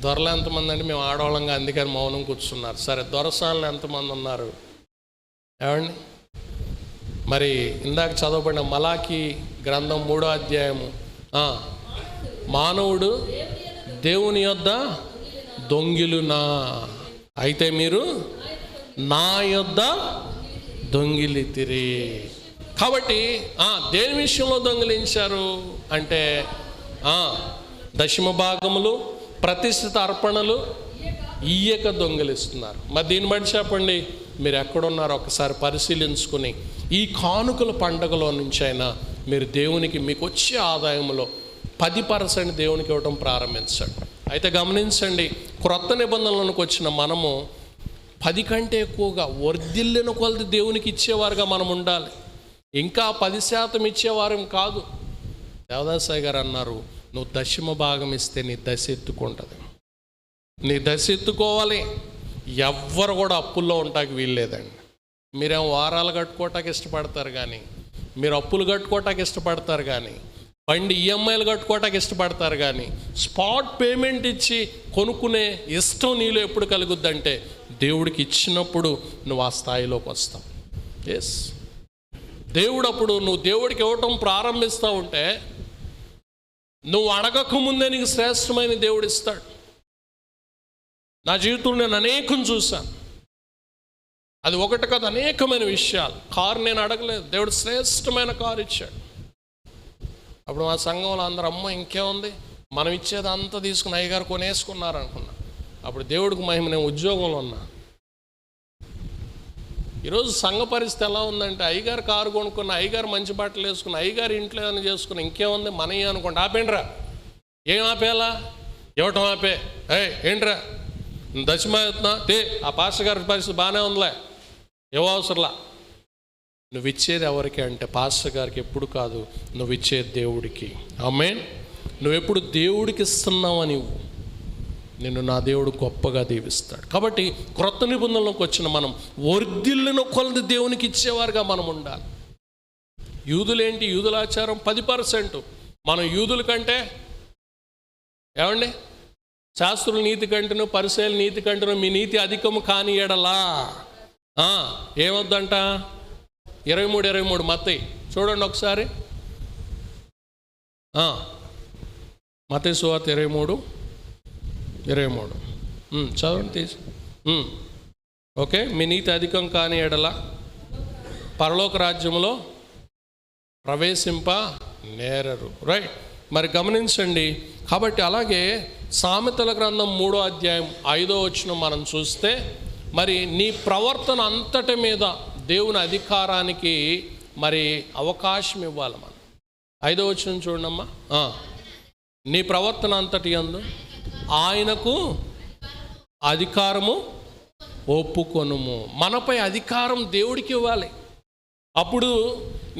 దొరలు ఎంతమంది అంటే మేము ఆడవాళ్ళంగా అందుకని మౌనం కూర్చున్నారు. సరే, దొరసానులు ఎంతమంది ఉన్నారు? ఏమండి మరి ఇందాక చదవబడిన మలాకి గ్రంథం 3వ అధ్యాయము, మానవుడు దేవుని యొద్ద దొంగిలునా, అయితే మీరు నా యొద్ద దొంగిలితిరి. కాబట్టి దేని విషయంలో దొంగిలించారు అంటే దశమ భాగములు, ప్రతిష్ఠిత అర్పణలు ఇయ్యక దొంగిలిస్తున్నారు. మరి దీన్ని బట్టి చెప్పండి, మీరు ఎక్కడున్నారో ఒకసారి పరిశీలించుకుని ఈ కానుకల పండుగలో నుంచి అయినా మీరు దేవునికి మీకు వచ్చే ఆదాయంలో 10% దేవునికి ఇవ్వడం ప్రారంభించండి. అయితే గమనించండి, క్రొత్త నిబంధనలకు వచ్చిన మనము 10 కంటే ఎక్కువగా వర్ధిల్లిన కొలది దేవునికి ఇచ్చేవారుగా మనం ఉండాలి. ఇంకా 10% ఇచ్చేవారం కాదు. దేవదాసాయి గారు అన్నారు, నువ్వు దశమ భాగం ఇస్తే నీ దశ ఎత్తుకుంటుంది. నీ దశ ఎత్తుకోవాలి. ఎవ్వరు కూడా అప్పుల్లో ఉంటాకి వీల్లేదండి. మీరేమో వారాలు కట్టుకోవటానికి ఇష్టపడతారు కానీ, మీరు అప్పులు కట్టుకోవటానికి ఇష్టపడతారు కానీ, బండి ఈఎంఐలు కట్టుకోవటానికి ఇష్టపడతారు కానీ, స్పాట్ పేమెంట్ ఇచ్చి కొనుక్కునే ఇష్టం నీలో ఎప్పుడు కలుగుద్దంటే దేవుడికి ఇచ్చినప్పుడు నువ్వు ఆ స్థాయిలోకి వస్తావు. ఎస్, దేవుడు అప్పుడు నువ్వు దేవుడికి ఇవ్వటం ప్రారంభిస్తూ ఉంటే నువ్వు అడగక ముందే నీకు శ్రేష్టమైన దేవుడు ఇస్తాడు. నా జీవితంలో నేను అనేకం చూశాను. అది ఒకటి కాదు, అనేకమైన విషయాలు. కారు నేను అడగలేదు, దేవుడు శ్రేష్టమైన కారు ఇచ్చాడు. అప్పుడు మా సంఘంలో అందరూ అమ్మ ఇంకేముంది, మనం ఇచ్చేది అంతా తీసుకుని అయ్యగారు కొనేసుకున్నారు అనుకున్నా. అప్పుడు దేవుడికి మహిమ, నేను ఉద్యోగంలో ఉన్నా. ఈరోజు సంఘ పరిస్థితి ఎలా ఉందంటే, అయ్యగారు కారు కొనుక్కున్న, అయ్యగారు మంచి బట్టలు వేసుకున్న, అయ్యగారు ఇంట్లో ఏమైనా చేసుకున్న, ఇంకేముంది మనయ్య అనుకోండి. ఆపేండ్రా, ఏం ఆపేలా? ఇవ్వటం ఆపే. ఏంట్రా దశమవుతున్నా తే, ఆ పాస్టర్ గారి పరిస్థితి బాగానే ఉందిలే, ఏవో అవసరంలా. నువ్వు ఇచ్చేది ఎవరికి అంటే పాస్టర్ గారికి ఎప్పుడు కాదు, నువ్వు ఇచ్చేది దేవుడికి. ఆమేన్. నువ్వెప్పుడు దేవుడికి ఇస్తున్నావని నిన్ను నా దేవుడు గొప్పగా దీవిస్తాడు. కాబట్టి క్రొత్త నిబంధనలోకి వచ్చిన మనం వర్ధిల్లిన కొలది దేవునికి ఇచ్చేవారుగా మనం ఉండాలి. యూదులేంటి, యూదుల ఆచారం 10%. మనం యూదుల కంటే ఏమండి శాస్త్రుల నీతి కంటేను పరిసయ్యుల నీతి కంటేను మీ నీతి అధికము కాని ఎడలా ఏమొద్దంట? 23 మత్తయి చూడండి ఒకసారి. మత్తయి సువార్త 23 చదవండి తీసి. ఓకే, మీ నీతి అధికం కాని ఎడల పరలోక రాజ్యంలో ప్రవేశింప నేరరు. రైట్, మరి గమనించండి. కాబట్టి అలాగే సామెతల గ్రంథం 3వ అధ్యాయం 5వ వచనం మనం చూస్తే, మరి నీ ప్రవర్తన అంతటి మీద దేవుని అధికారానికి మరి అవకాశం ఇవ్వాలి మనం. 5వ వచనం చూడమ్మా. నీ ప్రవర్తన అంతటి యందు ఆయనకు అధికారము ఒప్పుకొనుము. మనపై అధికారం దేవుడికి ఇవ్వాలి. అప్పుడు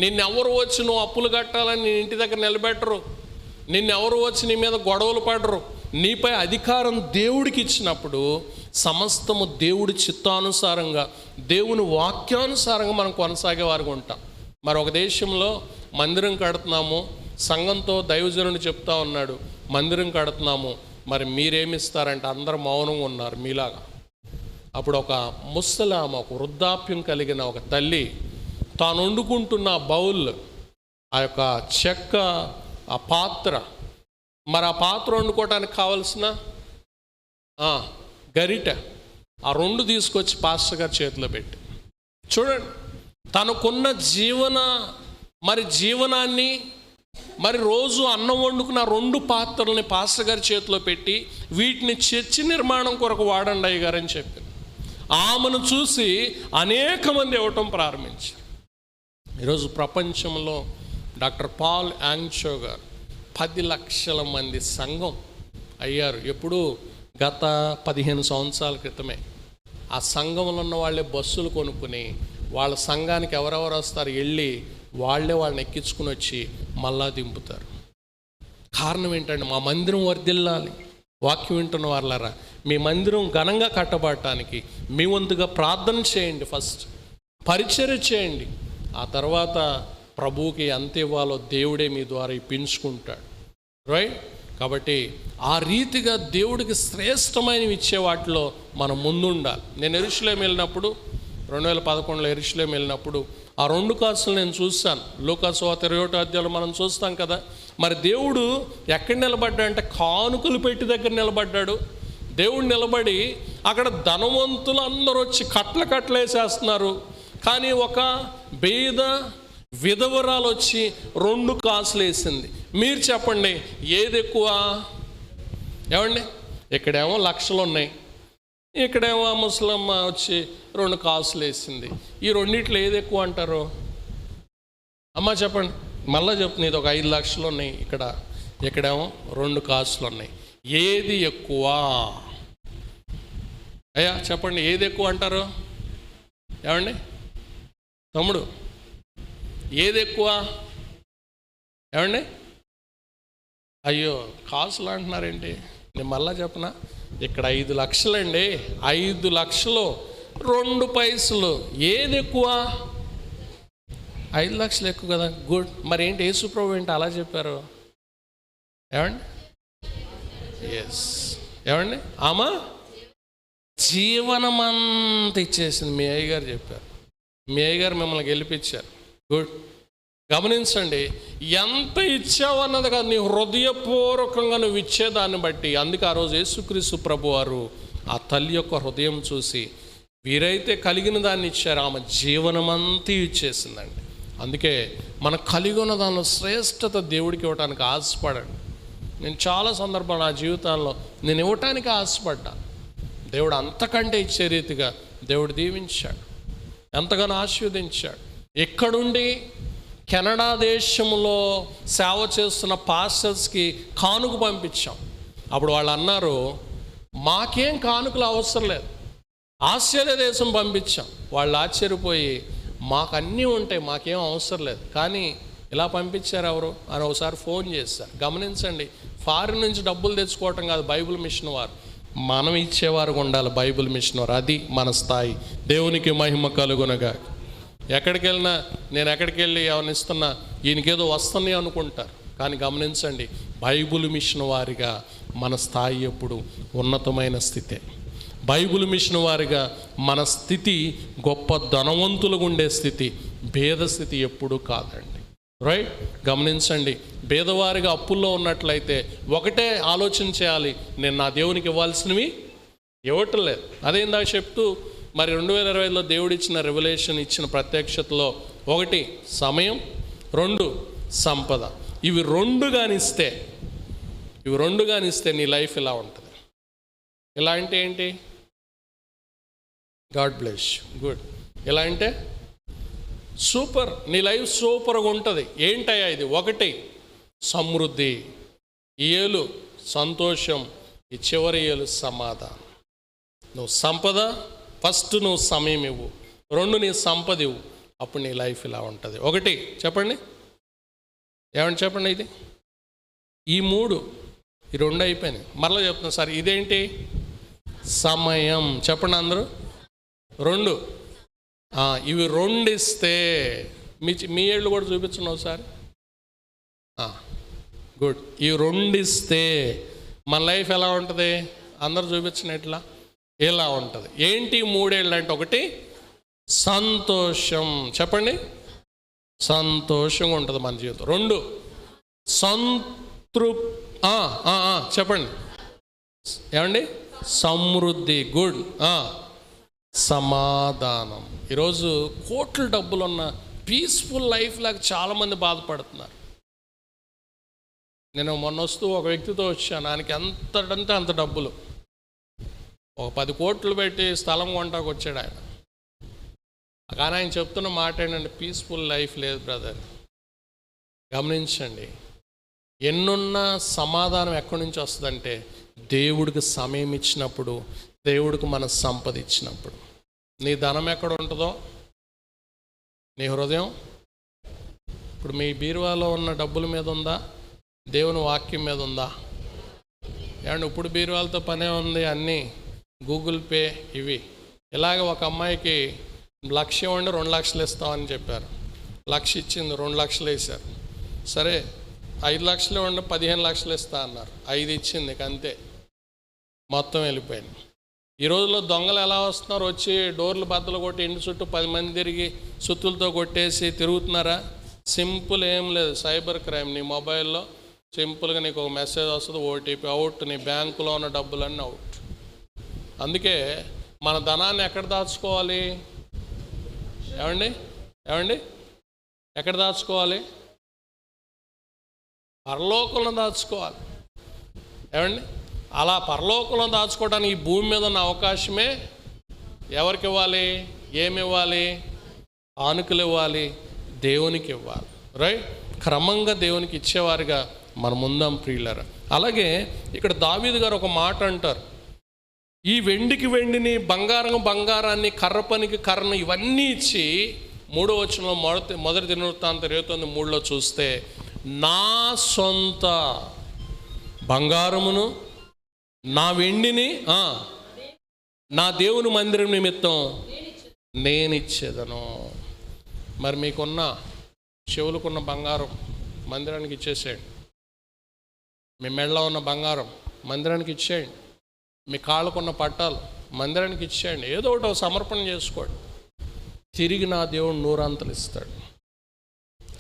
నిన్నెవరు వచ్చి నువ్వు అప్పులు కట్టాలని నీ ఇంటి దగ్గర నిలబెట్టరు, నిన్నెవరు వచ్చి నీ మీద గొడవలు పడరు. నీపై అధికారం దేవుడికి ఇచ్చినప్పుడు సమస్తము దేవుడి చిత్తానుసారంగా, దేవుని వాక్యానుసారంగా మనం కొనసాగే వారికి ఉంటాం. మరి ఒక దేశంలో మందిరం కడుతున్నాము, సంఘంతో దైవజనుడు చెప్తా ఉన్నాడు, మందిరం కడుతున్నాము, మరి మీరేమిస్తారంటే అందరూ మౌనంగా ఉన్నారు మీలాగా. అప్పుడు ఒక ముసలామ, ఒక వృద్ధాప్యం కలిగిన ఒక తల్లి తాను వండుకుంటున్న బౌల్, ఆ యొక్క చెక్క, ఆ పాత్ర, మరి ఆ పాత్ర వండుకోవడానికి కావలసిన గరిట, ఆ 2 తీసుకొచ్చి పాస్టర్ గారి చేతిలో పెట్టి, చూడండి తనకున్న జీవనాన్ని మరి రోజు అన్నం వండుకున్న 2 పాత్రలని పాస్టర్ గారి చేతిలో పెట్టి, వీటిని చర్చి నిర్మాణం కొరకు వాడండి అయ్యగారు అని చెప్పి ఆమెను చూసి అనేక మంది ఇవ్వటం ప్రారంభించారు. ఈరోజు ప్రపంచంలో డాక్టర్ పాల్ యాంగ్చో గారు 10 లక్షల మంది సంఘం అయ్యారు. ఎప్పుడు? గత 15 సంవత్సరాల క్రితమే. ఆ సంఘంలో ఉన్న వాళ్ళే బస్సులు కొనుక్కుని వాళ్ళ సంఘానికి ఎవరెవరు వస్తారు వెళ్ళి వాళ్ళని ఎక్కించుకుని వచ్చి మళ్ళా దింపుతారు. కారణం ఏంటంటే మా మందిరం వర్ధిల్లాలి. వాక్యం వింటున్న వాళ్ళారా, మీ మందిరం ఘనంగా కట్టబడటానికి మీ వంతుగా ప్రార్థన చేయండి, ఫస్ట్ పరిచర్య చేయండి. ఆ తర్వాత ప్రభువుకి ఎంత ఇవ్వాలో దేవుడే మీ ద్వారా ఇప్పించుకుంటాడు. రైట్? కాబట్టి ఆ రీతిగా దేవుడికి శ్రేష్టమైనవి ఇచ్చే వాటిలో మనం ముందుండాలి. నేను యెరూషలేము వెళ్ళినప్పుడు 2011లో యెరూషలేము వెళ్ళినప్పుడు ఆ 2 కాసులు నేను చూశాను. లూకాసు 21వ అధ్యాయంలో మనం చూస్తాం కదా. మరి దేవుడు ఎక్కడ నిలబడ్డా అంటే కానుకలు పెట్టి దగ్గర నిలబడ్డాడు. దేవుడు నిలబడి అక్కడ ధనవంతులు అందరూ వచ్చి కట్లేసేస్తున్నారు. కానీ ఒక బీద విధవరాలు వచ్చి 2 కాసులు వేసింది. మీరు చెప్పండి ఏది ఎక్కువ? ఏమండి? ఇక్కడేమో లక్షలు ఉన్నాయి, ఇక్కడేమో ముసలమ్మ వచ్చి 2 కాసులు వేసింది. ఈ రెండిట్లో ఏది ఎక్కువ అంటారు? అమ్మ చెప్పండి. మళ్ళీ చెప్తుంది, ఇది ఒక 5 లక్షలు ఉన్నాయి, ఇక్కడేమో 2 కాసులు ఉన్నాయి. ఏది ఎక్కువ? అయ్యా చెప్పండి, ఏది ఎక్కువ అంటారు? ఏమండి తమ్ముడు, ఏది ఎక్కువ? ఏమండి? అయ్యో కాసులు అంటున్నారేంటి? నేను మళ్ళా చెప్పనా, ఇక్కడ 5 లక్షలండి, 5 లక్షలు 2 పైసలు. ఏది ఎక్కువ? 5 లక్షలు ఎక్కువ కదా. గుడ్. మరి ఏంటి యేసుప్రభు ఏంటి అలా చెప్పారు? ఏమండి? ఎస్. ఏమండి? ఆమె జీవనమంతా ఇచ్చేసింది. మీ అయ్యగారు చెప్పారు, మీ అయ్యగారు మిమ్మల్ని గెలిపించారు. గుడ్. గమనించండి, ఎంత ఇచ్చావు అన్నది కాదు, నీ హృదయపూర్వకంగా నువ్వు ఇచ్చేదాన్ని బట్టి. అందుకే ఆ రోజు యేసుక్రీస్తు ప్రభు వారు ఆ తల్లి యొక్క హృదయం చూసి వీరైతే కలిగిన దాన్ని ఇచ్చారు, ఆమె జీవనమంతా ఇచ్చేసిందండి. అందుకే మనకు కలిగి ఉన్న దానిలో శ్రేష్టత దేవుడికి ఇవ్వటానికి ఆశపడండి. నేను చాలా సందర్భాలు నా జీవితాల్లో నేను ఇవ్వటానికి ఆశపడ్డాను. దేవుడు అంతకంటే ఇచ్చే రీతిగా దేవుడు దీవించాడు, ఎంతగానో ఆశీర్వదించాడు. ఎక్కడుండి కెనడా దేశంలో సేవ చేస్తున్న పాస్టర్స్కి కానుక పంపించాం. అప్పుడు వాళ్ళు అన్నారు, మాకేం కానుకలు అవసరం లేదు, ఆస్ట్రేలియా దేశం పంపించాం. వాళ్ళు ఆశ్చర్యపోయి, మాకు అన్నీ ఉంటాయి, మాకేం అవసరం లేదు, కానీ ఇలా పంపించారు ఎవరు అని ఒకసారి ఫోన్ చేశారు. గమనించండి, ఫారిన్ నుంచి డబ్బులు తెచ్చుకోవటం కాదు బైబిల్ మిషన్ వారు, మనం ఇచ్చేవారు ఉండాలి బైబిల్ మిషన్ వారు. అది మన స్థాయి. దేవునికి మహిమ కలుగునగా. ఎక్కడికి వెళ్ళినా, నేను ఎక్కడికి వెళ్ళి ఏమైనా ఇస్తున్నా ఈయనకేదో వస్తున్నాయి అనుకుంటారు, కానీ గమనించండి, బైబిల్ మిషన్ వారిగా మన స్థాయి ఎప్పుడు ఉన్నతమైన స్థితే. బైబిల్ మిషన్ వారిగా మన స్థితి గొప్ప ధనవంతులుగా ఉండే స్థితి, భేద స్థితి ఎప్పుడూ కాదండి. రైట్? గమనించండి, భేదవారిగా అప్పుల్లో ఉన్నట్లయితే ఒకటే ఆలోచన చేయాలి, నేను నా దేవునికి ఇవ్వాల్సినవి ఇవ్వటం లేదు. అదే ఇందాక చెప్తూ మరి 2020లో దేవుడిచ్చిన రెవల్యూషన్ ఇచ్చిన ప్రత్యక్షతలో 1 సమయం, 2 సంపద. ఇవి 2 కానిస్తే నీ లైఫ్ ఇలా ఉంటుంది. ఇలా అంటే ఏంటి? God bless you. గుడ్. ఇలా అంటే సూపర్, నీ లైఫ్ సూపర్గా ఉంటుంది. ఏంటయ్యా ఇది? 1 సమృద్ధి, ఈ ఏలు సంతోషం, ఈ చివరి ఏలు సమాధానం. నువ్వు సంపద, ఫస్ట్ నువ్వు సమయం ఇవ్వు, 2 నీ సంపద ఇవ్వు, అప్పుడు నీ లైఫ్ ఇలా ఉంటుంది. 1 చెప్పండి, ఏమంటే చెప్పండి, ఇది ఈ 3, ఈ 2 అయిపోయినాయి. మరలా చెప్తున్నా సార్, ఇదేంటి? సమయం. చెప్పండి అందరూ. 2 ఇవి 2 ఇస్తే మీ ఏళ్ళు కూడా చూపించండి ఒకసారి. గుడ్. ఇవి 2 ఇస్తే మన లైఫ్ ఎలా ఉంటుంది? అందరు చూపించిన ఇట్లా ఎలా ఉంటుంది? ఏంటి 3 ఏళ్ళు అంటే? 1 సంతోషం. చెప్పండి, సంతోషంగా ఉంటుంది మన జీవితం. 2 చెప్పండి, ఏమండి? సమృద్ధి. గుడ్. సమాధానం. ఈరోజు కోట్ల డబ్బులున్న పీస్ఫుల్ లైఫ్ లాగా చాలామంది బాధపడుతున్నారు. నేను మొన్న వస్తూ ఒక వ్యక్తితో వచ్చాను, ఆయనకి ఎంతంటే అంత డబ్బులు, ఒక 10 కోట్లు పెట్టి స్థలం కొంటాకు వచ్చాడు ఆయన. కానీ ఆయన చెప్తున్న మాట ఏంటంటే, పీస్ఫుల్ లైఫ్ లేదు బ్రదర్. గమనించండి, ఎన్నున్నా సమాధానం ఎక్కడి నుంచి వస్తుందంటే దేవుడికి సమయం ఇచ్చినప్పుడు, దేవుడికి మన సంపద ఇచ్చినప్పుడు. నీ ధనం ఎక్కడ ఉంటుందో నీ హృదయం. ఇప్పుడు మీ బీరువాలో ఉన్న డబ్బుల మీద ఉందా, దేవుని వాక్యం మీద ఉందా? ఏమంటే ఇప్పుడు బీరువాలతో పనే ఉంది, అన్నీ గూగుల్ పే ఇవి. ఇలాగ ఒక అమ్మాయికి 1,00,000 ఇవ్వండి 2 లక్షలు ఇస్తామని చెప్పారు. 1,00,000 ఇచ్చింది, 2 లక్షలు వేశారు. సరే 5 లక్షలు ఇవ్వండి 15 లక్షలు ఇస్తా అన్నారు. 5 ఇచ్చింది, అంతే, మొత్తం వెళ్ళిపోయింది. ఈ రోజుల్లో దొంగలు ఎలా వస్తున్నారు, వచ్చి డోర్లు బద్దలు కొట్టి ఇంటి చుట్టూ 10 మంది తిరిగి సుత్తులతో కొట్టేసి తిరుగుతున్నారా? సింపుల్, ఏం లేదు, సైబర్ క్రైమ్. నీ మొబైల్లో సింపుల్గా నీకు ఒక మెసేజ్ వస్తుంది, ఓటీపీ అవుట్, నీ బ్యాంకులో ఉన్న డబ్బులన్నీ అవుట్. అందుకే మన ధనాన్ని ఎక్కడ దాచుకోవాలి? ఏమండి ఎక్కడ దాచుకోవాలి? పరలోకంలో దాచుకోవాలి. ఏమండి అలా పరలోకంలో దాచుకోవడానికి ఈ భూమి మీద ఉన్న అవకాశమే ఎవరికి ఇవ్వాలి? ఏమి ఇవ్వాలి? కానుకలు ఇవ్వాలి, దేవునికి ఇవ్వాలి. రైట్? క్రమంగా దేవునికి ఇచ్చేవారుగా మనం ఉందాం ప్రియులారా. అలాగే ఇక్కడ దావీదు గారు ఒక మాట అంటారు, ఈ వెండికి వెండిని, బంగారాన్ని, కర్ర పనికి కర్రను ఇవన్నీ ఇచ్చి 3వ వచనంలో మొదటి దినవృత్తాంతం 29:3లో చూస్తే, నా సొంత బంగారమును నా వెండిని నా దేవుని మందిరం నిమిత్తం నేనిచ్చేదను. మరి మీకున్న చెవులకున్న బంగారం మందిరానికి ఇచ్చేసేయండి. మీ మెడలో ఉన్న బంగారం మందిరానికి ఇచ్చేయండి. మీ కాళ్ళకున్న పట్టాలు మందిరానికి ఇచ్చేయండి. ఏదో ఒకటి సమర్పణ చేసుకోండి. తిరిగి నా దేవుడు 100 అంతలు ఇస్తాడు.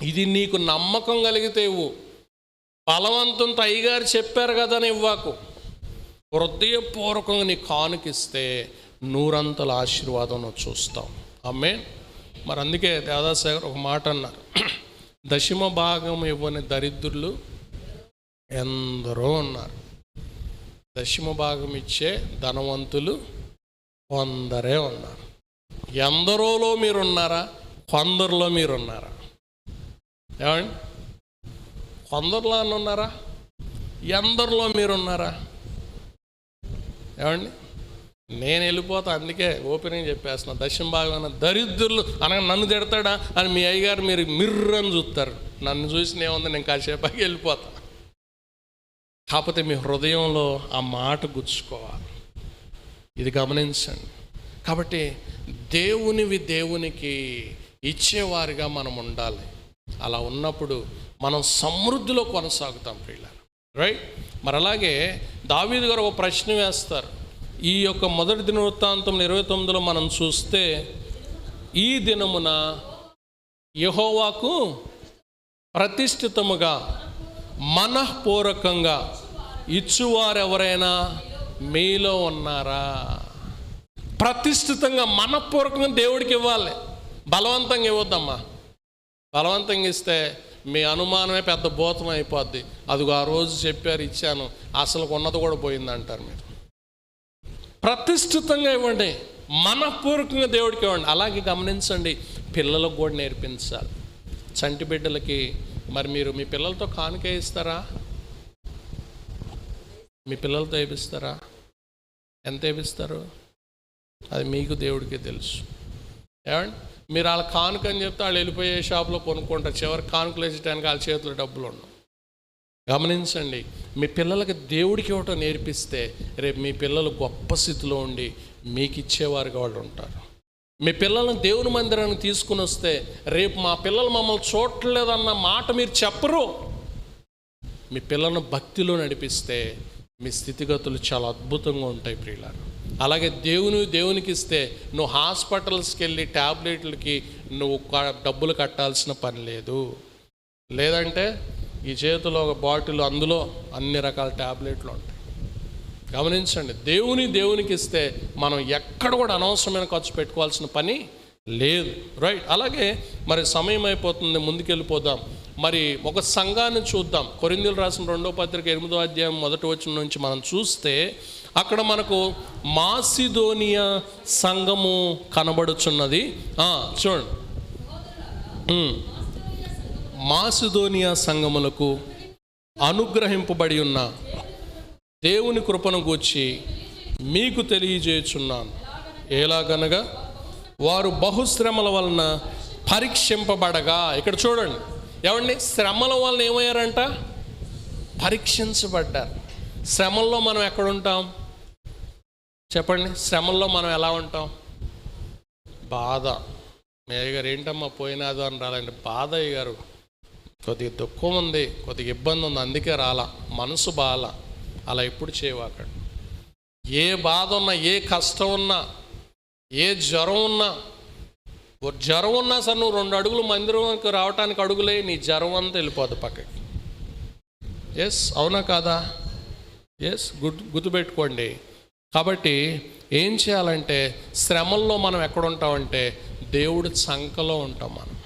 ఇది నీకు నమ్మకం కలిగితే ఇవ్వు. బలవంతంతో అయ్యగారు చెప్పారు కదా అని ఇవ్వకు. హృదయపూర్వకంగా నీ కానుకిస్తే 100 అంతల ఆశీర్వాదం నువ్వు చూస్తావు. ఆమేన్. మరి అందుకే దేవదాస్ గారు ఒక మాట అన్నారు, 10వ భాగం ఇవ్వని దరిద్రులు ఎందరో ఉన్నారు, 10వ భాగం ఇచ్చే ధనవంతులు కొందరే ఉన్నారు. ఎందరోలో మీరున్నారా? కొందరిలో మీరున్నారా? ఏమండి కొందరిలో ఉన్నారా? ఎందరిలో మీరున్నారా? ఏమండి నేను వెళ్ళిపోతా. అందుకే ఓపెనింగ్ చెప్పేస్తున్నా, 10వ భాగం దరిద్రులు అనగా నన్ను తిడతాడా అని మీ అయ్యగారు మీరు మిర్రని చూస్తారు. నన్ను చూసి ఏముంది, నేను కాసేపాకి వెళ్ళిపోతా. కాకపోతే మీ హృదయంలో ఆ మాట గుచ్చుకోవాలి. ఇది గమనించండి. కాబట్టి దేవునికి ఇచ్చేవారిగా మనం ఉండాలి. అలా ఉన్నప్పుడు మనం సమృద్ధిలో కొనసాగుతాం ప్రియులారా. రైట్? మరి అలాగే దావీదు గారు ఒక ప్రశ్న వేస్తారు. ఈ యొక్క మొదటి దినవృత్తాంతం 29లో మనం చూస్తే, ఈ దినమున యెహోవాకు ప్రతిష్ఠితముగా మనఃపూర్వకంగా ఇచ్చువారెవరైనా మీలో ఉన్నారా? ప్రతిష్ఠితంగా మనఃపూర్వకంగా దేవుడికి ఇవ్వాలి. బలవంతంగా ఇవ్వద్దమ్మా. బలవంతంగా ఇస్తే మీ అనుమానమే పెద్ద భూతం అయిపోద్ది. అదిగో ఆ రోజు చెప్పారు ఇచ్చాను, అసలు ఉన్నది కూడా పోయిందంటారు మీరు. ప్రతిష్ఠితంగా ఇవ్వండి, మనఃపూర్వకంగా దేవుడికి ఇవ్వండి. అలాగే గమనించండి, పిల్లలకు కూడా నేర్పించాలి. చంటి బిడ్డలకి మరి మీరు మీ పిల్లలతో కానుక ఇస్తారా? మీ పిల్లలతో వేపిస్తారా? ఎంత వేపిస్తారు? అది మీకు దేవుడికి తెలుసు. ఏమండి మీరు వాళ్ళ కానుక అని చెప్తే వాళ్ళు వెళ్ళిపోయే షాప్లో కొనుక్కుంటారు. చివరికి కానుకలు వేసేటానికి వాళ్ళ చేతిలో డబ్బులు ఉండవు. గమనించండి, మీ పిల్లలకి దేవుడికి ఇవ్వటం నేర్పిస్తే రేపు మీ పిల్లలు గొప్ప స్థితిలో ఉండి మీకు ఇచ్చేవారుగా వాళ్ళు ఉంటారు. మీ పిల్లల్ని దేవుని మందిరానికి తీసుకుని వస్తే రేపు మా పిల్లలు మమ్మల్ని చూడలేదన్న మాట మీరు చెప్పరు. మీ పిల్లలను భక్తిలో నడిపిస్తే మీ స్థితిగతులు చాలా అద్భుతంగా ఉంటాయి ప్రియులారా. అలాగే దేవునికి ఇస్తే నువ్వు హాస్పిటల్స్కి వెళ్ళి ట్యాబ్లెట్లకి నువ్వు డబ్బులు కట్టాల్సిన పని లేదు. లేదంటే ఈ చేతిలో ఒక బాటిల్, అందులో అన్ని రకాల ట్యాబ్లెట్లు ఉంటాయి. గమనించండి, దేవునికి ఇస్తే మనం ఎక్కడ కూడా అనవసరమైన ఖర్చు పెట్టుకోవాల్సిన పని లేదు. రైట్? అలాగే మరి సమయం అయిపోతుంది, ముందుకెళ్ళిపోదాం. మరి ఒక సంఘాన్ని చూద్దాం. కొరింథీయులు రాసిన 2వ పత్రిక 8వ అధ్యాయం 1వ వచనం నుంచి మనం చూస్తే అక్కడ మనకు మాసిదోనియా సంఘము కనబడుచున్నది. చూడండి, మాసిదోనియా సంఘములకు అనుగ్రహింపబడి ఉన్న దేవుని కృపను గూర్చి మీకు తెలియజేయుచున్నాను. ఎలాగనగా వారు బహుశ్రమల వలన పరీక్షింపబడగా, ఇక్కడ చూడండి ఏమండి, శ్రమల వలన ఏమయ్యారంట? పరీక్షించబడ్డారు. శ్రమల్లో మనం ఎక్కడుంటాం చెప్పండి? శ్రమల్లో మనం ఎలా ఉంటాం? బాధ. మేయ్య గారు ఏంటమ్మా పోయినాదో అని రాలండి. బాధ అయ్య గారు, కొద్దిగా దుఃఖం ఉంది, కొద్దిగా ఇబ్బంది ఉంది, అందుకే రాలా, మనసు బాల. అలా ఎప్పుడు చేయవాకండి. ఏ బాధ ఉన్నా, ఏ కష్టం ఉన్నా, ఏ జ్వరం ఉన్నా సరే నువ్వు 2 అడుగులు మందిరంకి రావటానికి అడుగులే, నీ జ్వరం అంతా వెళ్ళిపోద్ది పక్కకి. ఎస్, అవునా కాదా? ఎస్, గుర్తుపెట్టుకోండి. కాబట్టి ఏం చేయాలంటే, శ్రమల్లో మనం ఎక్కడ ఉంటామంటే దేవుడి సంకలో ఉంటాం మనం.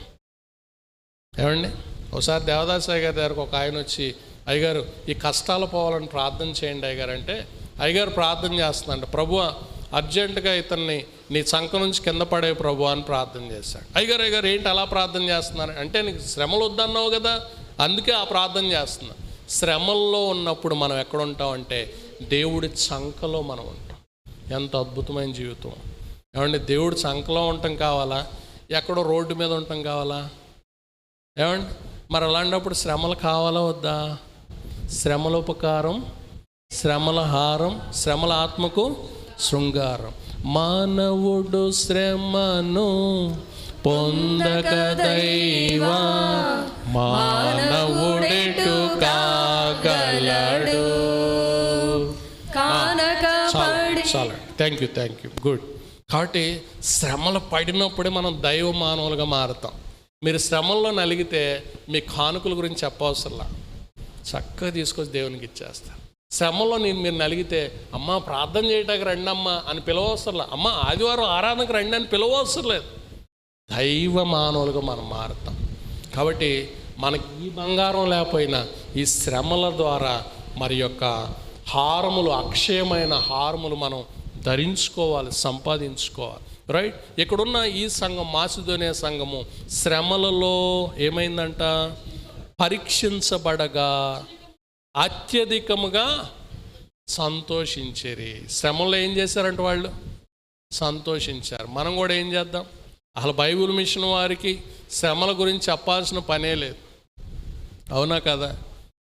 ఏమండి, ఒకసారి దేవదాసయ్య గారి దగ్గరకు ఒక ఆయన వచ్చి, అయ్యగారు ఈ కష్టాలు పోవాలని ప్రార్థన చేయండి అయ్యగారు అంటే, అయ్యగారు ప్రార్థన చేస్తుందంట, ప్రభువా అర్జెంటుగా ఇతన్ని నీ సంక నుంచి కింద పడే ప్రభు అని ప్రార్థన చేశాడు. అయ్యగారు ఏంటి అలా ప్రార్థన చేస్తున్నారు అంటే, నీకు శ్రమలు వద్దన్నావు కదా, అందుకే ఆ ప్రార్థన చేస్తున్నా. శ్రమల్లో ఉన్నప్పుడు మనం ఎక్కడ ఉంటామంటే దేవుడి సంకలో మనం ఉంటాం. ఎంత అద్భుతమైన జీవితం ఏమండి! దేవుడి సంకలో ఉండటం కావాలా, ఎక్కడో రోడ్డు మీద ఉండటం కావాలా? ఏమండి, మరి అలాంటప్పుడు శ్రమలు కావాలా వద్దా? శ్రమల ఉపకారం, శ్రమల హారం, శ్రమల ఆత్మకు శృంగారం. మానవుడు శ్రమను పొందక దైవా మానవుడెటు కాగలడు. చాలా థ్యాంక్ యూ, గుడ్. కాబట్టి శ్రమలు పడినప్పుడే మనం దైవ మానవులుగా మారుతాం. మీరు శ్రమల్లో నలిగితే మీ కానుకల గురించి చెప్పవసరంలా, చక్కగా తీసుకొచ్చి దేవునికి ఇచ్చేస్తారు. శ్రమలో మీరు నలిగితే, అమ్మ ప్రార్థన చేయటానికి రండి అమ్మ అని పిలవసరలా, అమ్మ ఆదివారం ఆరాధనకు రండి అని పిలవసరం లేదు. దైవ మానవులుగా మనం మారుతాం. కాబట్టి మనకి ఈ బంగారం లేకపోయినా ఈ శ్రమల ద్వారా మరి యొక్క హారములు, అక్షయమైన హారములు మనం ధరించుకోవాలి, సంపాదించుకోవాలి. రైట్. ఇక్కడున్న ఈ సంఘం, మాసిదోనియా సంఘము శ్రమలలో ఏమైందంట? పరీక్షించబడగా అత్యధికముగా సంతోషించేరి. శ్రమలో ఏం చేశారంటే వాళ్ళు సంతోషించారు. మనం కూడా ఏం చేద్దాం? అసలు బైబిల్ మిషన్ వారికి శ్రమల గురించి చెప్పాల్సిన పనే లేదు, అవునా కదా?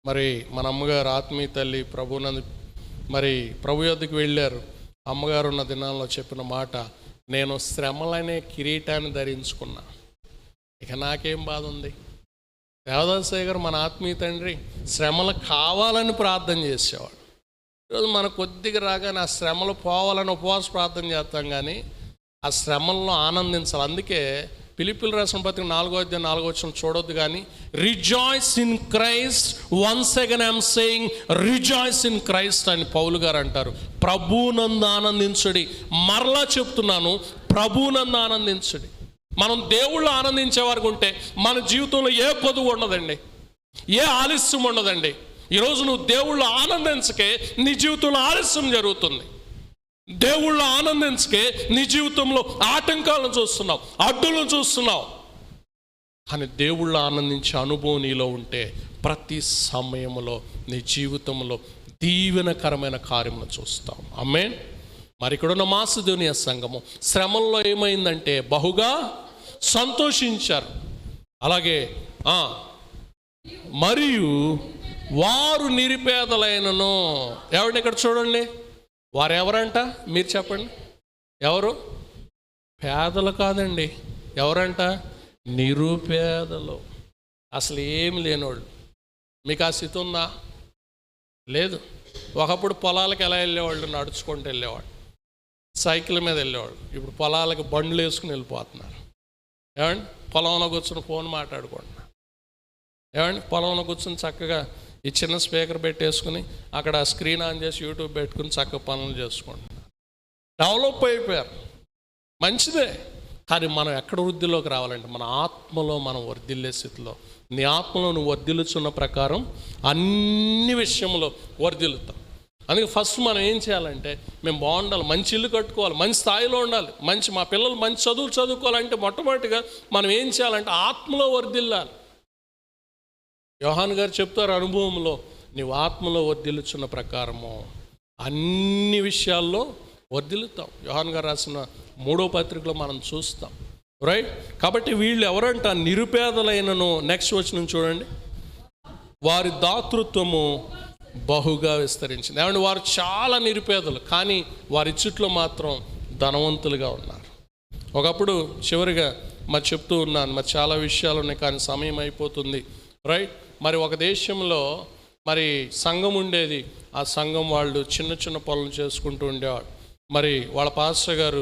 మరి మన అమ్మగారు ఆత్మీయ తల్లి ప్రభునందు మరి ప్రభు యొద్దకు వెళ్ళారు. అమ్మగారు ఉన్న దినాల్లో చెప్పిన మాట, నేను శ్రమలనే కిరీటాన్ని ధరించుకున్నా, ఇక నాకేం బాధ ఉంది. దేవదాసయ్య గారు మన ఆత్మీయ తండ్రి శ్రమలు కావాలని ప్రార్థన చేసేవాడు. ఈరోజు మనకు కొద్దిగా రాగానే ఆ శ్రమలు పోవాలని ఉపవాస ప్రార్థన చేస్తాం, కానీ ఆ శ్రమలను ఆనందించాలి. అందుకే ఫిలిప్పీయులకు రాసిన పత్రిక 4:4 చూడొద్దు కానీ, rejoice in Christ, once again I'm saying rejoice in Christ అని పౌలు గారు అంటారు. ప్రభువునందు ఆనందించుడి. మరలా చెప్తున్నాను, ప్రభువునందు ఆనందించుడి. మనం దేవుళ్ళు ఆనందించే వారికి ఉంటే మన జీవితంలో ఏ పొదువు ఉండదండి, ఏ ఆలస్యం ఉండదండి. ఈరోజు నువ్వు దేవుళ్ళు ఆనందించకే నీ జీవితంలో ఆలస్యం జరుగుతుంది. దేవుళ్ళు ఆనందించకే నీ జీవితంలో ఆటంకాలను చూస్తున్నావు, అడ్డులను చూస్తున్నావు. కానీ దేవుళ్ళు ఆనందించే అనుభవం నీలో ఉంటే ప్రతి సమయంలో నీ జీవితంలో దీవెనకరమైన కార్యమును చూస్తావు. ఆమేన్. మరి ఇక్కడున్న మాసిదోనియా సంఘము శ్రమల్లో ఏమైందంటే బహుగా సంతోషించారు. అలాగే మరియు వారు నిరుపేదలైనను. ఎవరిని ఇక్కడ చూడండి, వారు ఎవరంట? మీరు చెప్పండి, ఎవరు? పేదలు కాదండి. ఎవరంట? నిరుపేదలు, అసలు ఏమి లేనివాళ్ళు. మీకు ఆ స్థితి ఉందా? లేదు. ఒకప్పుడు పొలాలకు ఎలా వెళ్ళేవాళ్ళు? నడుచుకుంటూ వెళ్ళేవాళ్ళు, సైకిల్ మీద వెళ్ళేవాళ్ళు. ఇప్పుడు పొలాలకు బండ్లు వేసుకుని వెళ్ళిపోతున్నారు. ఏమండి, పొలంలో కూర్చొని ఫోన్ మాట్లాడుకుంటున్నారు. ఏమండి, పొలంలో కూర్చొని చక్కగా ఈ చిన్న స్పీకర్ పెట్టేసుకుని అక్కడ స్క్రీన్ ఆన్ చేసి యూట్యూబ్ పెట్టుకుని చక్కగా పనులు చేసుకుంటున్నారు. డెవలప్ అయిపోయారు, మంచిదే. కానీ మనం ఎక్కడ వృద్ధిలోకి రావాలంటే మన ఆత్మలో మనం వర్ధిల్లే స్థితిలో, నీ ఆత్మలో నువ్వు వర్ధిల్లుచున్న ప్రకారం అన్ని విషయంలో వర్ధిల్లుతాం. అందుకే ఫస్ట్ మనం ఏం చేయాలంటే, మేము బాగుండాలి, మంచి ఇల్లు కట్టుకోవాలి, మంచి స్థాయిలో ఉండాలి, మా పిల్లలు మంచి చదువులు చదువుకోవాలంటే మొట్టమొదటిగా మనం ఏం చేయాలంటే ఆత్మలో వర్ధిల్లాలి. యోహాను గారు చెప్తారు అనుభవంలో, నీవు ఆత్మలో వర్ధిల్లుచున్న ప్రకారము అన్ని విషయాల్లో వర్ధిల్లుతాం. యోహాను గారు రాసిన 3వ పత్రికలో మనం చూస్తాం. రైట్. కాబట్టి వీళ్ళు ఎవరంట? నిరుపేదలైనను. నెక్స్ట్ వచనం చూడండి. వారి దాతృత్వము బహుగా విస్తరించింది. ఏమంటే వారు చాలా నిరుపేదలు, కానీ వారి చుట్టూ మాత్రం ధనవంతులుగా ఉన్నారు. ఒకప్పుడు చివరిగా మరి చెప్తూ ఉన్నాను, మరి చాలా విషయాలు ఉన్నాయి కానీ సమయం అయిపోతుంది. రైట్. మరి ఒక దేశంలో మరి సంఘం ఉండేది. ఆ సంఘం వాళ్ళు చిన్న చిన్న పనులు చేసుకుంటూ ఉండేవాడు. మరి వాళ్ళ పాస్టర్ గారు